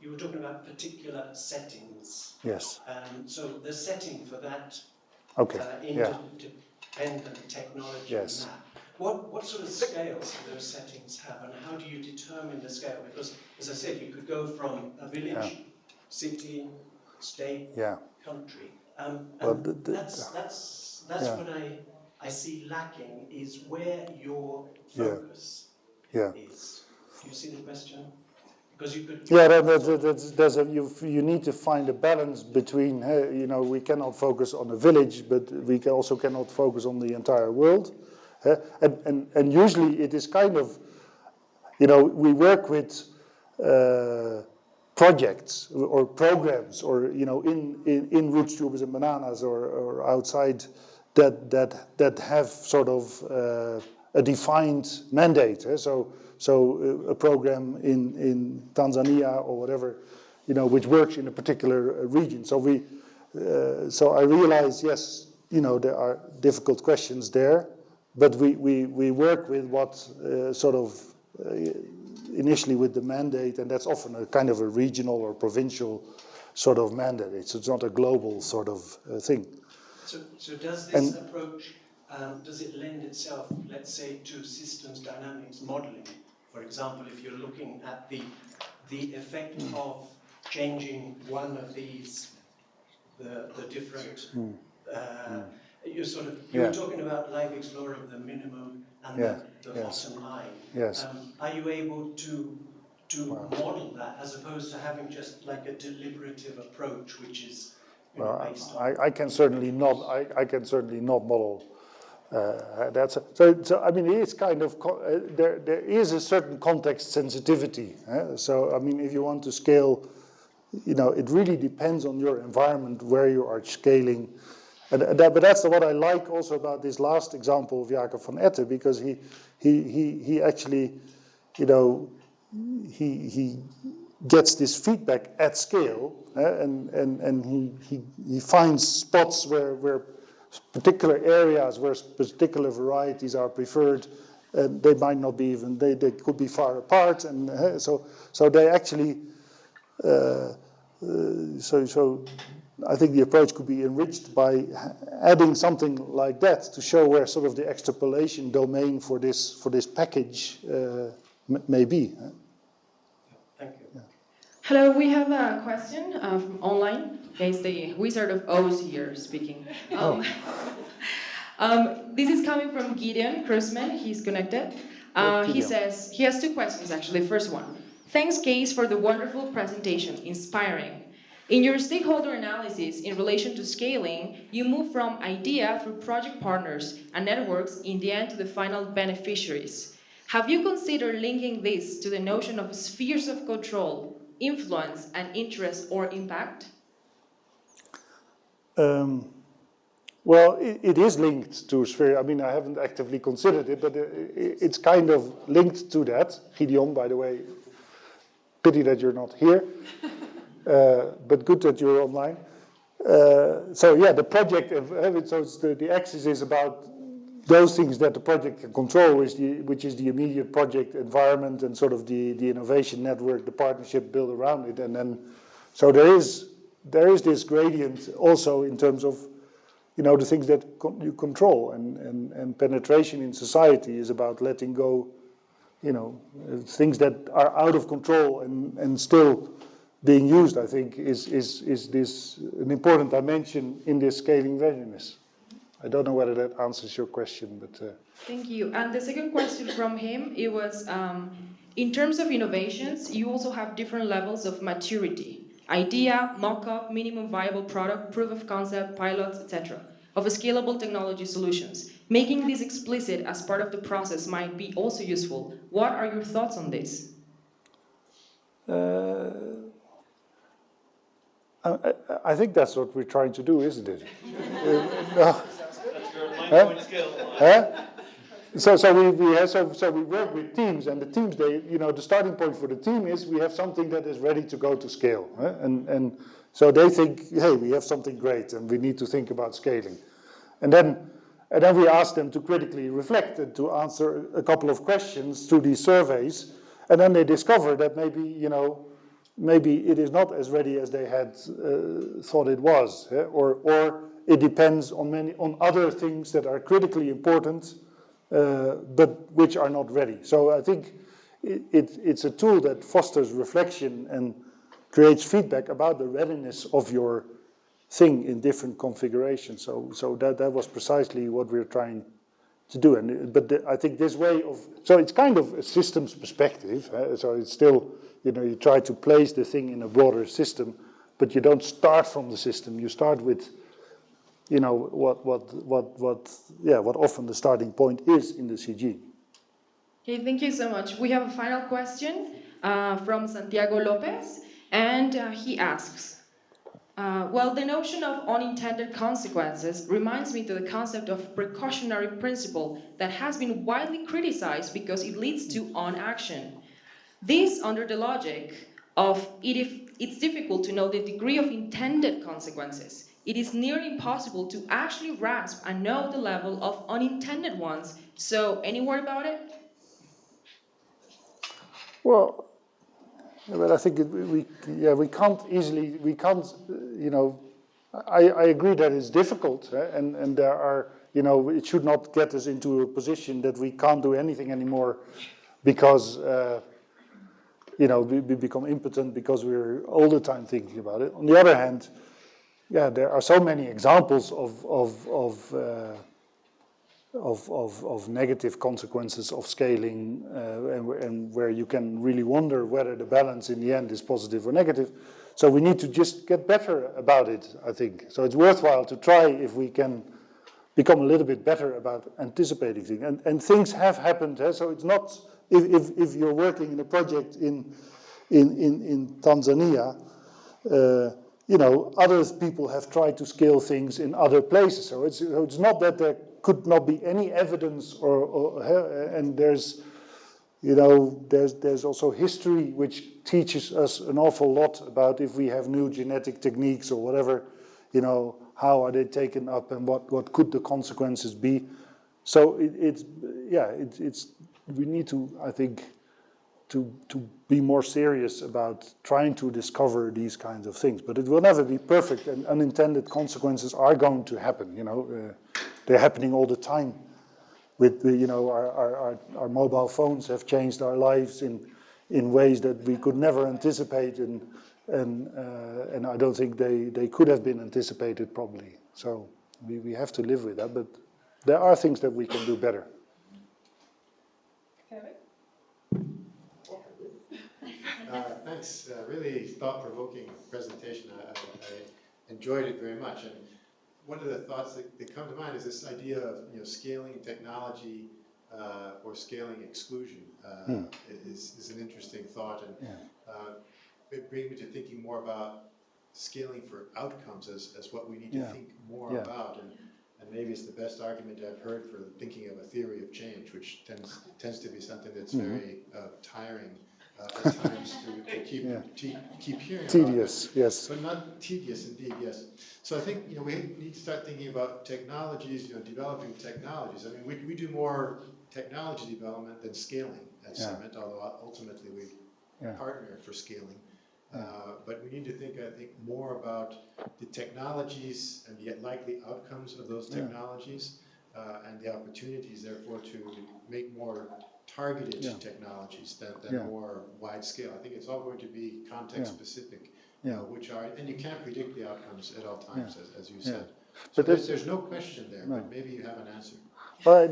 You were talking about particular settings. Yes. So the setting for that independent technology map. What sort of scales do those settings have, and how do you determine the scale? Because, as I said, you could go from a village, city, state, country, and that's what I see lacking is where your focus is. Do you see the question? Because you could... Yeah, you need to find a balance between, you know, we cannot focus on a village, but we also cannot focus on the entire world. And usually it is kind of, you know, we work with projects or programs, or, you know, in roots, tubers and bananas, or outside, that have sort of a defined mandate. So a program in Tanzania or whatever, you know, which works in a particular region. So so I realize, yes, you know, there are difficult questions there, but we work with what sort of initially with the mandate, and that's often a kind of a regional or provincial sort of mandate. It's not a global sort of thing. So does this approach, does it lend itself, let's say, to systems dynamics modeling? For example, if you're looking at the effect of changing one of these, the different, you were talking about life exploring the minimum and the bottom line. Yes. Are you able to model that as opposed to having just like a deliberative approach, which is based on... I can certainly not. I can certainly not model. So I mean, it is kind of there is a certain context sensitivity. So I mean, if you want to scale, you know, it really depends on your environment where you are scaling. But that's what I like also about this last example of Jacob van Etten, because he actually, you know, he gets this feedback at scale, and he finds spots where particular areas, where particular varieties are preferred, and they might not be even, they could be far apart, and so they actually, so I think the approach could be enriched by adding something like that to show where sort of the extrapolation domain for this package may be. Thank you. Yeah. Hello, we have a question from online. Okay, it's the Wizard of Oz here speaking. This is coming from Gideon Krusman. He's connected. He says, he has two questions actually. First one, thanks Cees for the wonderful presentation, inspiring. In your stakeholder analysis in relation to scaling, you move from idea through project partners and networks in the end to the final beneficiaries. Have you considered linking this to the notion of spheres of control, influence, and interest or impact? Well, it is linked to sphere. I mean, I haven't actively considered it, but it's kind of linked to that. Gideon, by the way, pity that you're not here, but good that you're online. So yeah, the project, so it's the axis is about those things that the project can control, which is the immediate project environment and sort of the innovation network, the partnership built around it, and then so there is this gradient also in terms of, you know, the things that you control, and penetration in society is about letting go, you know, things that are out of control and still being used. I think is this an important dimension in this scaling readiness. I don't know whether that answers your question, but... Thank you. And the second question from him, it was, in terms of innovations, you also have different levels of maturity. Idea, mock-up, minimum viable product, proof of concept, pilots, etc. of scalable technology solutions. Making this explicit as part of the process might be also useful. What are your thoughts on this? I think that's what we're trying to do, isn't it? That's your 9-point skill. So we work with teams, and the teams, they, you know, the starting point for the team is we have something that is ready to go to scale, and so they think, hey, we have something great, and we need to think about scaling, and then we ask them to critically reflect and to answer a couple of questions through these surveys, and then they discover that maybe, you know, maybe it is not as ready as they had thought it was, or it depends on other things that are critically important, but which are not ready. So I think it's a tool that fosters reflection and creates feedback about the readiness of your thing in different configurations. So that was precisely what we're trying to do. I think this way of, so it's kind of a systems perspective. So it's still, you try to place the thing in a broader system, but you don't start from the system. You start with, what often the starting point is in the CG. Okay, thank you so much. We have a final question from Santiago Lopez, and he asks, well, the notion of unintended consequences reminds me to the concept of precautionary principle that has been widely criticized because it leads to inaction. This under the logic of it's difficult to know the degree of intended consequences. It is nearly impossible to actually grasp and know the level of unintended ones. So, any word about it? Well, I think we can't, I agree that it's difficult, and there are, it should not get us into a position that we can't do anything anymore because, we become impotent because we're all the time thinking about it. On the other hand, there are so many examples of negative consequences of scaling, and where you can really wonder whether the balance in the end is positive or negative. So we need to just get better about it, I think. So it's worthwhile to try if we can become a little bit better about anticipating things. And things have happened, so it's not, if you're working in a project in Tanzania, other people have tried to scale things in other places. So it's not that there could not be any evidence, and there's also history which teaches us an awful lot about if we have new genetic techniques or whatever, how are they taken up and what could the consequences be. So we need to, I think, to be more serious about trying to discover these kinds of things. But it will never be perfect, and unintended consequences are going to happen. They're happening all the time. With our mobile phones have changed our lives in ways that we could never anticipate, and I don't think they could have been anticipated probably. So we have to live with that. But there are things that we can do better. Thanks. Really thought-provoking presentation. I enjoyed it very much. And one of the thoughts that come to mind is this idea of scaling technology or scaling exclusion is an interesting thought, and it brings me to thinking more about scaling for outcomes as what we need to think more about. And maybe it's the best argument I've heard for thinking of a theory of change, which tends to be something that's very tiring at times to keep hearing tedious, about it. yes. But not tedious, indeed, yes. So I think we need to start thinking about technologies, developing technologies. I mean, we do more technology development than scaling at Summit, although ultimately we partner for scaling. But we need to think, I think, more about the technologies and the likely outcomes of those technologies, and the opportunities, therefore, to make more targeted technologies than more wide scale. I think it's all going to be context specific, which are, and you can't predict the outcomes at all times, as you said. So but there's no question there, but maybe you have an answer. Well,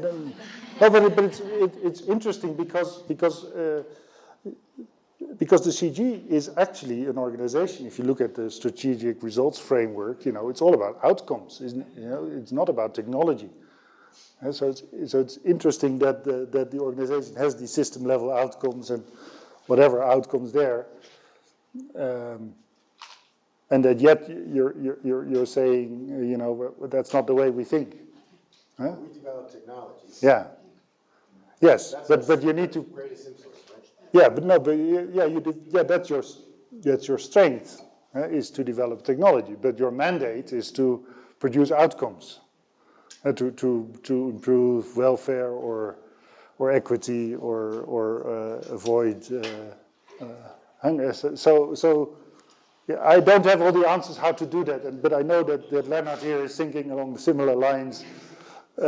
but it's interesting because the CG is actually an organization. If you look at the strategic results framework, it's all about outcomes, isn't it? It's not about technology. And so it's interesting that the organization has these system level outcomes and whatever outcomes there, and that yet you're saying that's not the way we think. Huh? We develop technologies. Yeah. Yes, but you need to. Greatest influence, right? Yeah, but no, but that's your strength, is to develop technology. But your mandate is to produce outcomes, to improve welfare or equity or avoid hunger. So I don't have all the answers how to do that, but I know that Lennart here is thinking along similar lines. You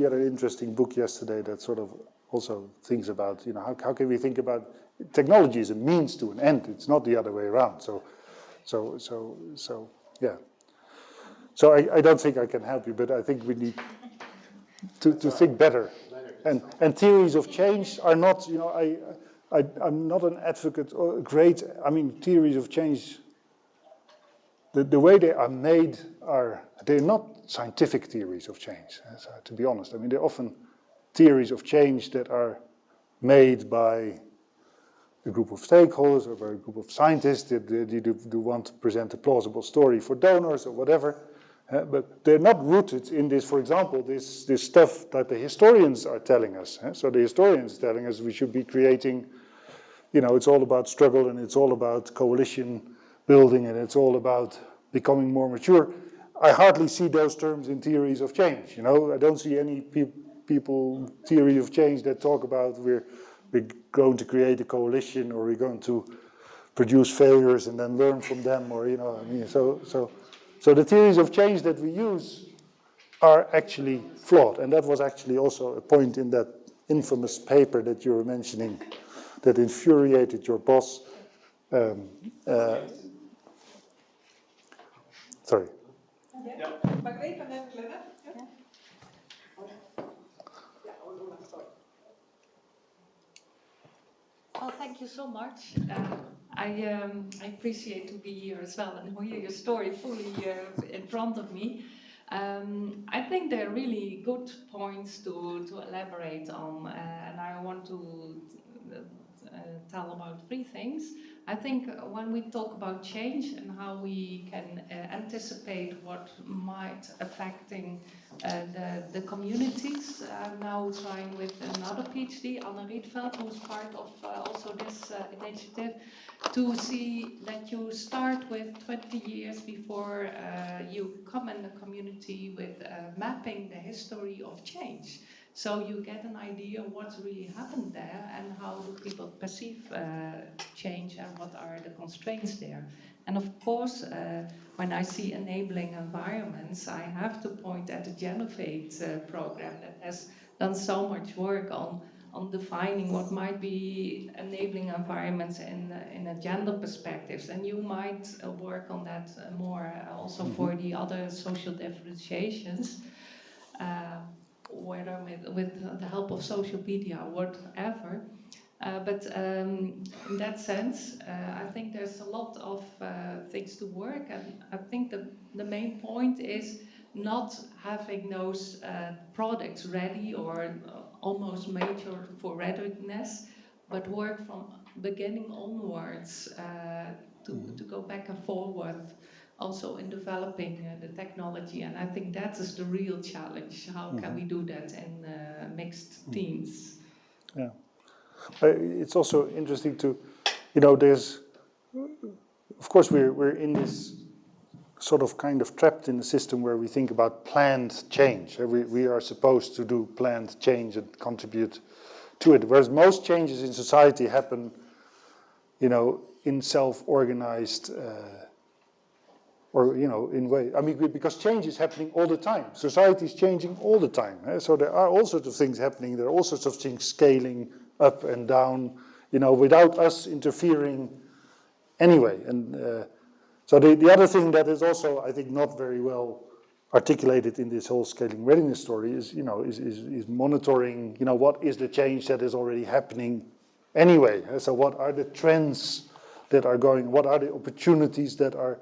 had an interesting book yesterday that sort of also thinks about, how can we think about technology as a means to an end? It's not the other way around. So yeah. So I don't think I can help you, but I think we need to think better. And theories of change are not, you know, I'm not an advocate or theories of change, the way they are made they're not scientific theories of change, so, to be honest. I mean, they're often theories of change that are made by a group of stakeholders or by a group of scientists that do want to present a plausible story for donors or whatever. But they're not rooted in this, for example, this stuff that the historians are telling us. So the historians telling us we should be creating, you know, it's all about struggle and it's all about coalition building and it's all about becoming more mature. I hardly see those terms in theories of change. You know, I don't see any people theory of change that talk about we're going to create a coalition or we're going to produce failures and then learn from them, or, you know, I mean, so the theories of change that we use are actually flawed, and that was actually also a point in that infamous paper that you were mentioning that infuriated your boss. Sorry. Well, thank you so much. I appreciate to be here as well and hear your story fully in front of me. I think there are really good points to elaborate on, and I want to tell about three things. I think when we talk about change and how we can anticipate what might affecting the communities. I'm now trying with another PhD, Anne Rietveld, who's part of also this initiative, to see that you start with 20 years before you come in the community with mapping the history of change. So you get an idea of what's really happened there and how do people perceive change and what are the constraints there. And of course, when I see enabling environments, I have to point at the Genovate program that has done so much work on defining what might be enabling environments in a gender perspectives. And you might work on that more also for the other social differentiations, whether with the help of social media or whatever. But in that sense, I think there's a lot of things to work, and I think the main point is not having those products ready or almost major for readiness, but work from beginning onwards to go back and forward also in developing the technology. And I think that is the real challenge. How can we do that in mixed teams? Yeah. It's also interesting to, you know, there's, of course, we're in this sort of kind of trapped in a system where we think about planned change. We are supposed to do planned change and contribute to it, whereas most changes in society happen, you know, in self-organized or, you know, in way. I mean, because change is happening all the time. Society is changing all the time. So there are all sorts of things happening. There are all sorts of things scaling up and down, you know, without us interfering anyway. And so the other thing that is also, I think, not very well articulated in this whole scaling readiness story is, you know, is monitoring, you know, what is the change that is already happening anyway. So what are the trends that are going, what are the opportunities that are,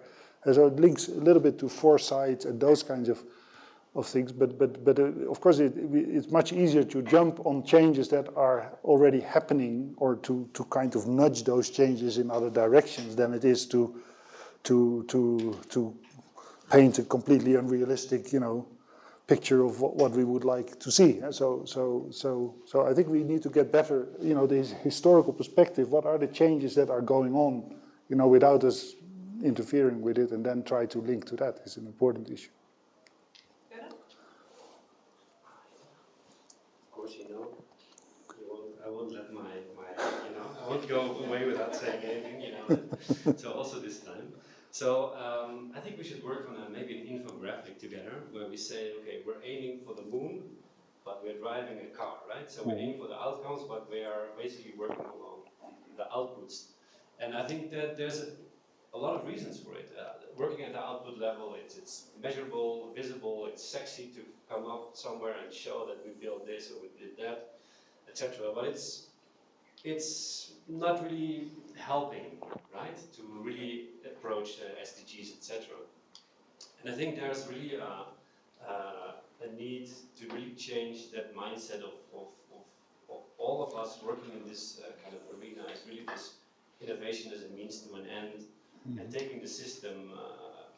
so it links a little bit to foresight and those kinds of things, but of course it's much easier to jump on changes that are already happening or to kind of nudge those changes in other directions than it is to paint a completely unrealistic, you know, picture of what we would like to see. So I think we need to get better, you know, this historical perspective. What are the changes that are going on, you know, without us interfering with it, and then try to link to that is an important issue. Of course, you know, I won't let I won't go away without saying anything, you know. So also this time. So I think we should work on maybe an infographic together where we say, okay, we're aiming for the moon, but we're driving a car, right? So we're aiming for the outcomes, but we are basically working on the outputs. And I think that there's a lot of reasons for it. Working at the output level, it's measurable, visible, it's sexy to come up somewhere and show that we built this or we did that, etc. But it's not really helping, right, to really approach the SDGs, etc. And I think there's really a need to really change that mindset of all of us working in this kind of arena. Is really this innovation as a means to an end, and taking the system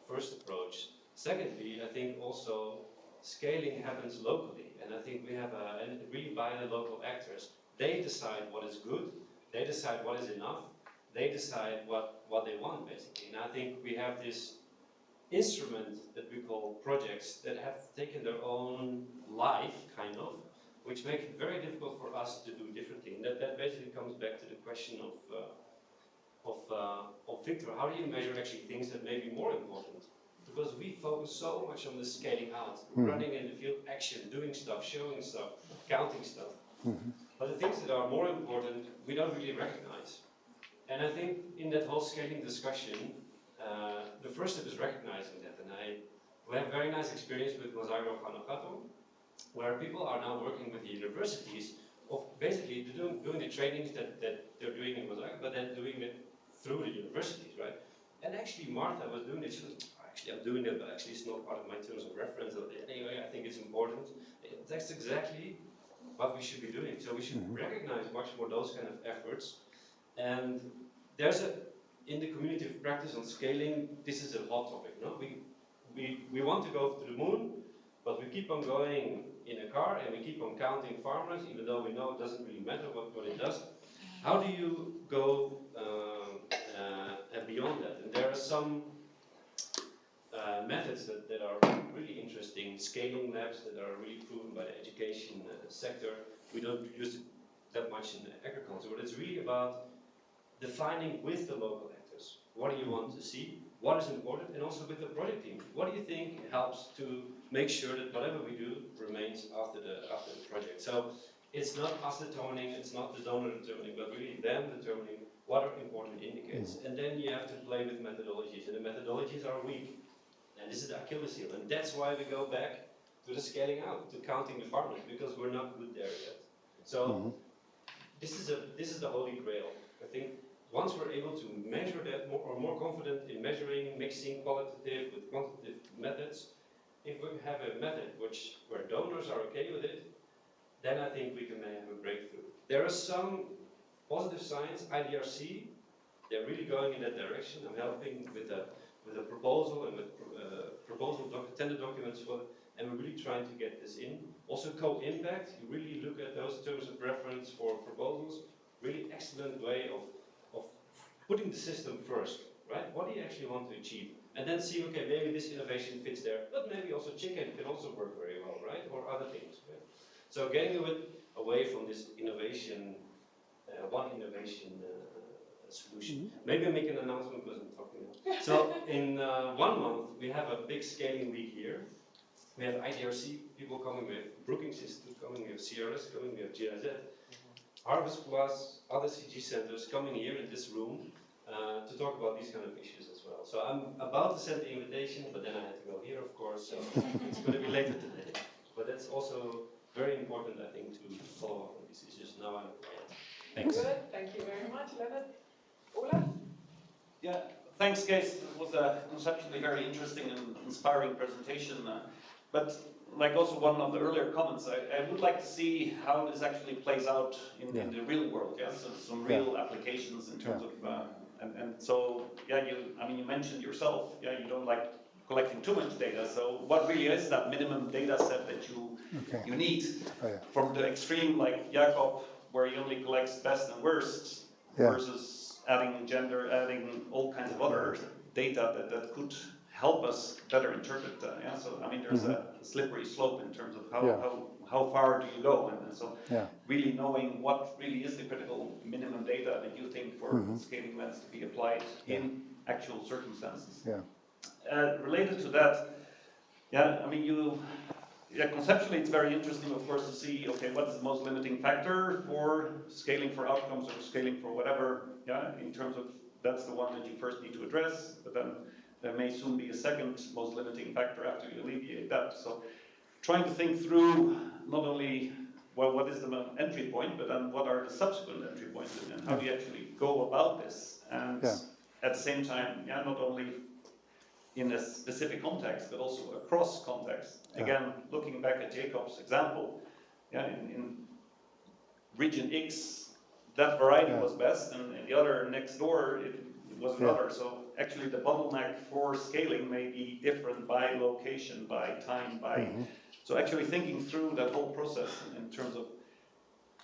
first approach. Secondly, I think also scaling happens locally, and I think we have and really by the local actors. They decide what is good, they decide what is enough, they decide what they want basically. And I think we have this instrument that we call projects that have taken their own life, kind of, which make it very difficult for us to do differently. And that basically comes back to the question of Victor, how do you measure actually things that may be more important? Because we focus so much on the scaling out, running in the field, action, doing stuff, showing stuff, counting stuff. But the things that are more important, we don't really recognize. And I think in that whole scaling discussion, the first step is recognizing that. And we have a very nice experience with Gonzaga Guanajuato, where people are now working with the universities of basically doing the trainings that they're doing in Gonzaga, but then doing it through the universities, right? And actually Martha was doing it. She was, actually I'm doing it, but actually it's not part of my terms of reference. Anyway, I think it's important. That's exactly what we should be doing. So we should recognize much more those kind of efforts. And there's in the community of practice on scaling, this is a hot topic, no? We want to go to the moon, but we keep on going in a car and we keep on counting farmers, even though we know it doesn't really matter what it does. How do you go beyond that? And there are some methods that are really interesting, scaling labs that are really proven by the education sector. We don't use it that much in agriculture, but it's really about defining with the local actors. What do you want to see? What is important? And also with the project team. What do you think helps to make sure that whatever we do remains after the project? So it's not us determining, it's not the donor determining, but really them determining what are important indicators. And then you have to play with methodologies, and the methodologies are weak. And this is the Achilles heel. And that's why we go back to the scaling out, to counting the farmers, because we're not good there yet. So this is the holy grail. I think once we're able to measure that, more confident in measuring, mixing qualitative with quantitative methods, if we have a method where donors are okay with it, then I think we can have a breakthrough. There are some positive signs. IDRC, they're really going in that direction. I'm helping with a proposal and with tender documents for, and we're really trying to get this in. Also co-impact, you really look at those terms of reference for proposals. Really excellent way of putting the system first, right? What do you actually want to achieve? And then see, okay, maybe this innovation fits there, but maybe also chicken can also work very well, right? Or other things, right? So getting away from this innovation, one innovation solution. Maybe I make an announcement because I'm talking now. So in 1 month, we have a big scaling week here. We have IDRC people coming, we have Brookings Institute coming, we have CRS coming, we have GIZ. Harvest Plus, other CG centers coming here in this room to talk about these kind of issues as well. So I'm about to send the invitation, but then I had to go here, of course, so it's going to be later today. But that's also very important, I think, to follow up on these issues. Now I'm quiet. Thanks. Good, thank you very much, Leonard. Olaf? Yeah, thanks, guys. It was a conceptually very interesting and inspiring presentation. But like also one of the earlier comments, I would like to see how this actually plays out in the real world. Yeah, so some real applications in terms of, and so yeah, you mentioned yourself, yeah, you don't like collecting too much data. So what really is that minimum data set that you need from the extreme, like Jakob, where he only collects best and worst, versus adding gender, adding all kinds of other data that could help us better interpret. So I mean, there's a slippery slope in terms of how far do you go, and so really knowing what really is the critical minimum data that you think for scaling lens to be applied in actual circumstances. Related to that, I mean, conceptually it's very interesting, of course, to see, okay, what is the most limiting factor for scaling for outcomes or scaling for whatever, in terms of that's the one that you first need to address, but then there may soon be a second most limiting factor after you alleviate that. So trying to think through not only, well, what is the entry point, but then what are the subsequent entry points, and how do you actually go about this? And at the same time, not only in a specific context, but also across context. Again, looking back at Jacob's example, in region X, that variety was best, and in the other next door, it was another. So actually the bottleneck for scaling may be different by location, by time, by... So actually thinking through that whole process in terms of,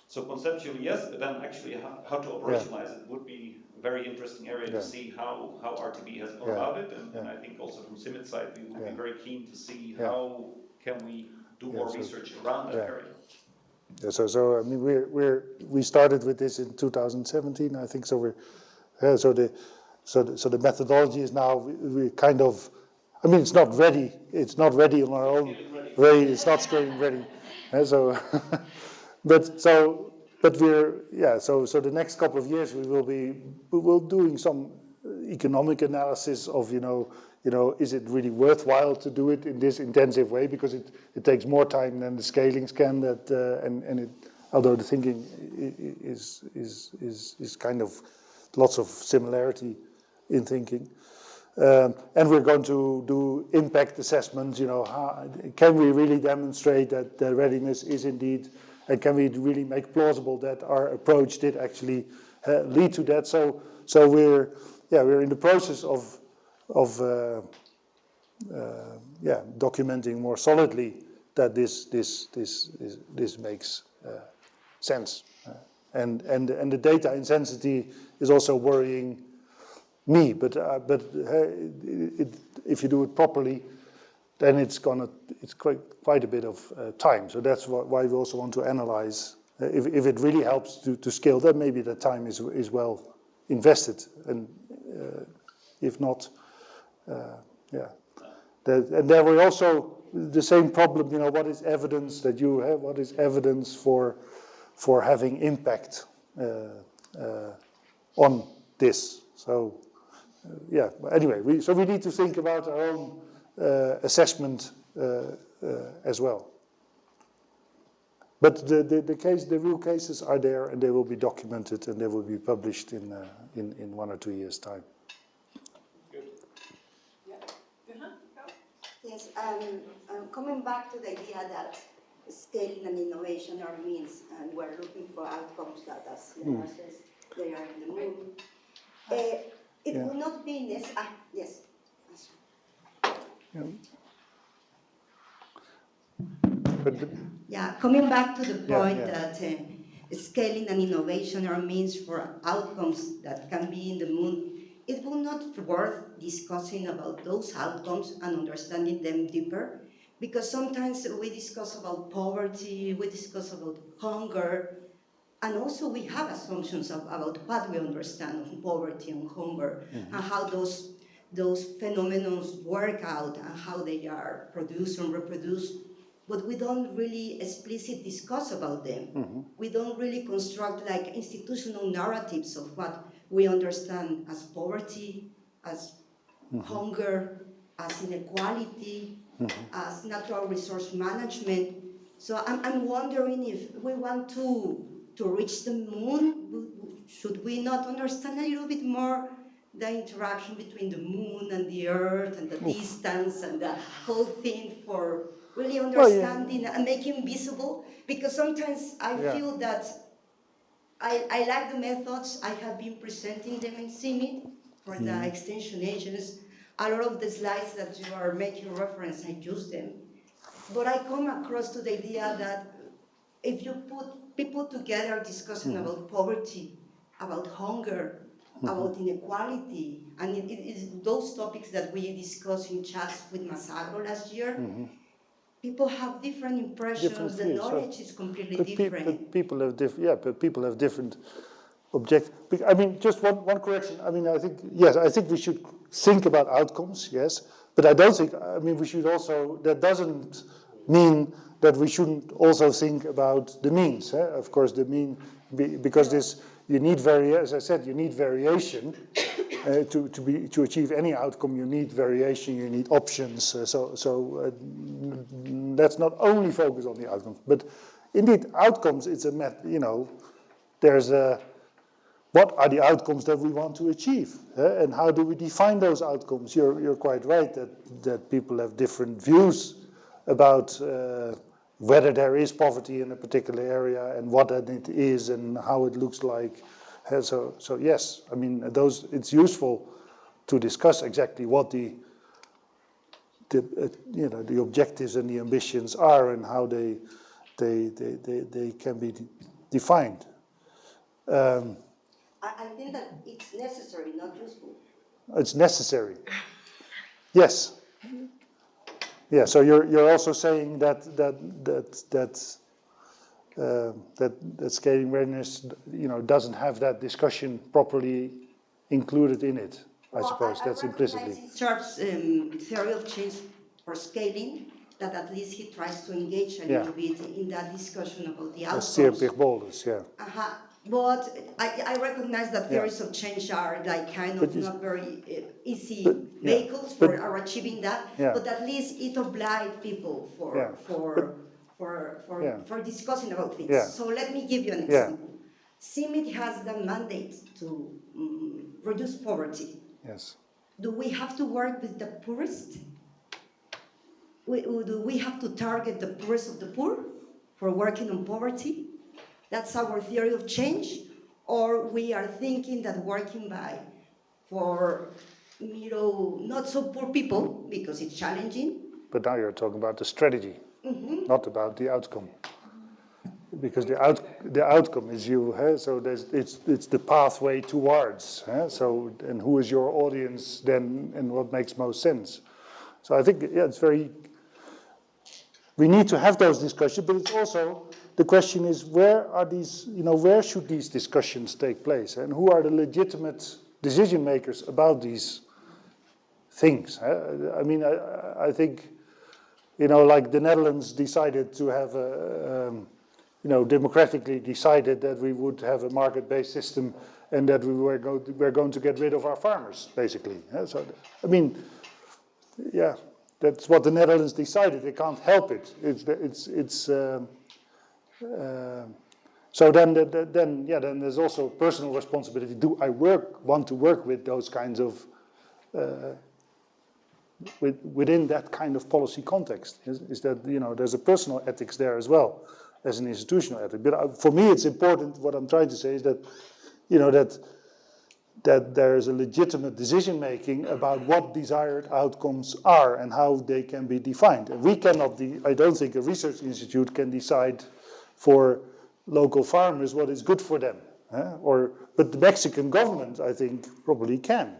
so conceptually yes, but then actually how to operationalize it would be a very interesting area to see how RTB has gone about it, and I think also from CIMIT's side we would be very keen to see how can we do more research around that area. Yeah, so I mean we started with this in 2017, I think. So the methodology is now we kind of, I mean it's not ready. It's not ready on our own. It's not scaling ready. So, but we're so the next couple of years we will doing some economic analysis of is it really worthwhile to do it in this intensive way, because it takes more time than the scalings can. Although the thinking is kind of lots of similarity in thinking. And we're going to do impact assessments, how, can we really demonstrate that the readiness is indeed, and can we really make plausible that our approach did actually lead to that? So we're in the process of documenting more solidly that this makes sense. And the data intensity is also worrying me, but if you do it properly, then it's quite a bit of time. So that's why we also want to analyze if it really helps to scale. Then maybe the time is well invested, and if not, and there were also the same problem. What is evidence that you have? What is evidence for having impact on this? So. Anyway, we need to think about our own assessment as well. But the real cases are there, and they will be documented, and they will be published in 1 or 2 years' time. Good. Yes, coming back to the idea that scaling and innovation are means, and we're looking for outcomes that, as Leonard says, they are in the moon. It would not be necessary. Yes. Coming back to the point that scaling and innovation are means for outcomes that can be in the moon, it would not be worth discussing about those outcomes and understanding them deeper, because sometimes we discuss about poverty, we discuss about hunger, and also we have assumptions about what we understand of poverty and hunger, and how those phenomena work out and how they are produced and reproduced, but we don't really explicitly discuss about them. We don't really construct like institutional narratives of what we understand as poverty, as hunger, as inequality, as natural resource management. So I'm wondering if we want to reach the moon, should we not understand a little bit more the interaction between the moon and the earth and the distance and the whole thing for really understanding and making visible? Because sometimes I feel that I like the methods. I have been presenting them in CIMIT for the extension agents. A lot of the slides that you are making reference, I use them. But I come across to the idea that if you put people together discussing about poverty, about hunger, about inequality, and it is those topics that we discussed in chats with Masagro last year, people have different impressions, the knowledge is completely different. But people have different objectives. I mean, just one correction. I mean, I think we should think about outcomes, yes, but I don't think, we should also, that doesn't mean that we shouldn't also think about the means. Of course, the mean, because you need as I said, you need variation, To achieve any outcome, you need variation, you need options. Let's not only focus on the outcomes, but indeed, outcomes. It's there's a. What are the outcomes that we want to achieve, and how do we define those outcomes? You're quite right that people have different views about whether there is poverty in a particular area and what it is and how it looks like. So yes, I mean it's useful to discuss exactly what the objectives and the ambitions are and how they can be defined. I think that it's necessary, not useful. It's necessary. Yes. Yeah. So you're also saying that scaling readiness, doesn't have that discussion properly included in it. I suppose that's implicitly. I recognize in Sharp's theory of change for scaling that at least he tries to engage a little bit in that discussion about the outcomes. But I recognize that theories of change are like kind of not very easy vehicles for achieving that. But at least it obliged people for discussing about things. So let me give you an example. CIMIT has the mandate to reduce poverty. Yes. Do we have to work with the poorest? Do we have to target the poorest of the poor for working on poverty? That's our theory of change? Or we are thinking that working for not so poor people, because it's challenging. But now you're talking about the strategy, not about the outcome. Because the outcome is so it's the pathway towards. And who is your audience then, and what makes most sense? So I think it's very. We need to have those discussions, but it's also the question is where should these discussions take place, and who are the legitimate decision makers about these things? I mean, I think like the Netherlands decided to have democratically decided that we would have a market-based system and that we're going to get rid of our farmers, basically. So, I mean, yeah, that's what the Netherlands decided. They can't help it. So then there's also personal responsibility. Do I want to work with those kinds of within that kind of policy context? Is that there's a personal ethics there as well as an institutional ethic. But for me, it's important. What I'm trying to say is that that there is a legitimate decision making about what desired outcomes are and how they can be defined. And we cannot. I don't think a research institute can decide for local farmers what is good for them. But the Mexican government, I think, probably can.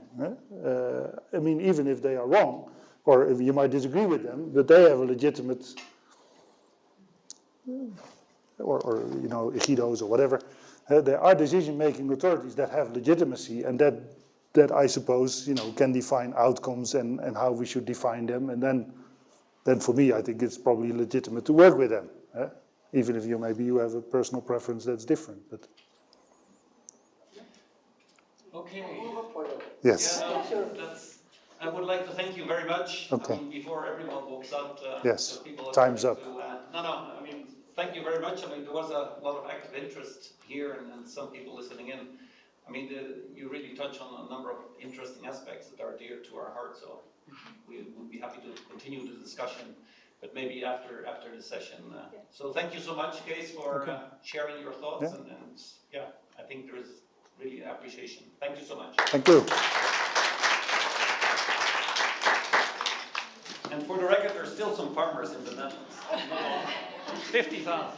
I mean, even if they are wrong, or if you might disagree with them, but they have a legitimate, or ejidos or whatever. There are decision-making authorities that have legitimacy, and that I suppose can define outcomes and how we should define them. And then for me, I think it's probably legitimate to work with them, even if maybe you have a personal preference that's different. But okay. Yes. I would like to thank you very much. Okay. I mean, before everyone walks out, yes. People Time's up. I mean, thank you very much. I mean, there was a lot of active interest here and some people listening in. I mean, you really touch on a number of interesting aspects that are dear to our heart. So we would be happy to continue the discussion, but maybe after the session. So thank you so much, Cees, for sharing your thoughts. Yeah. And I think there is really appreciation. Thank you so much. Thank you. And for the record, there's still some farmers in the Netherlands. 50,000.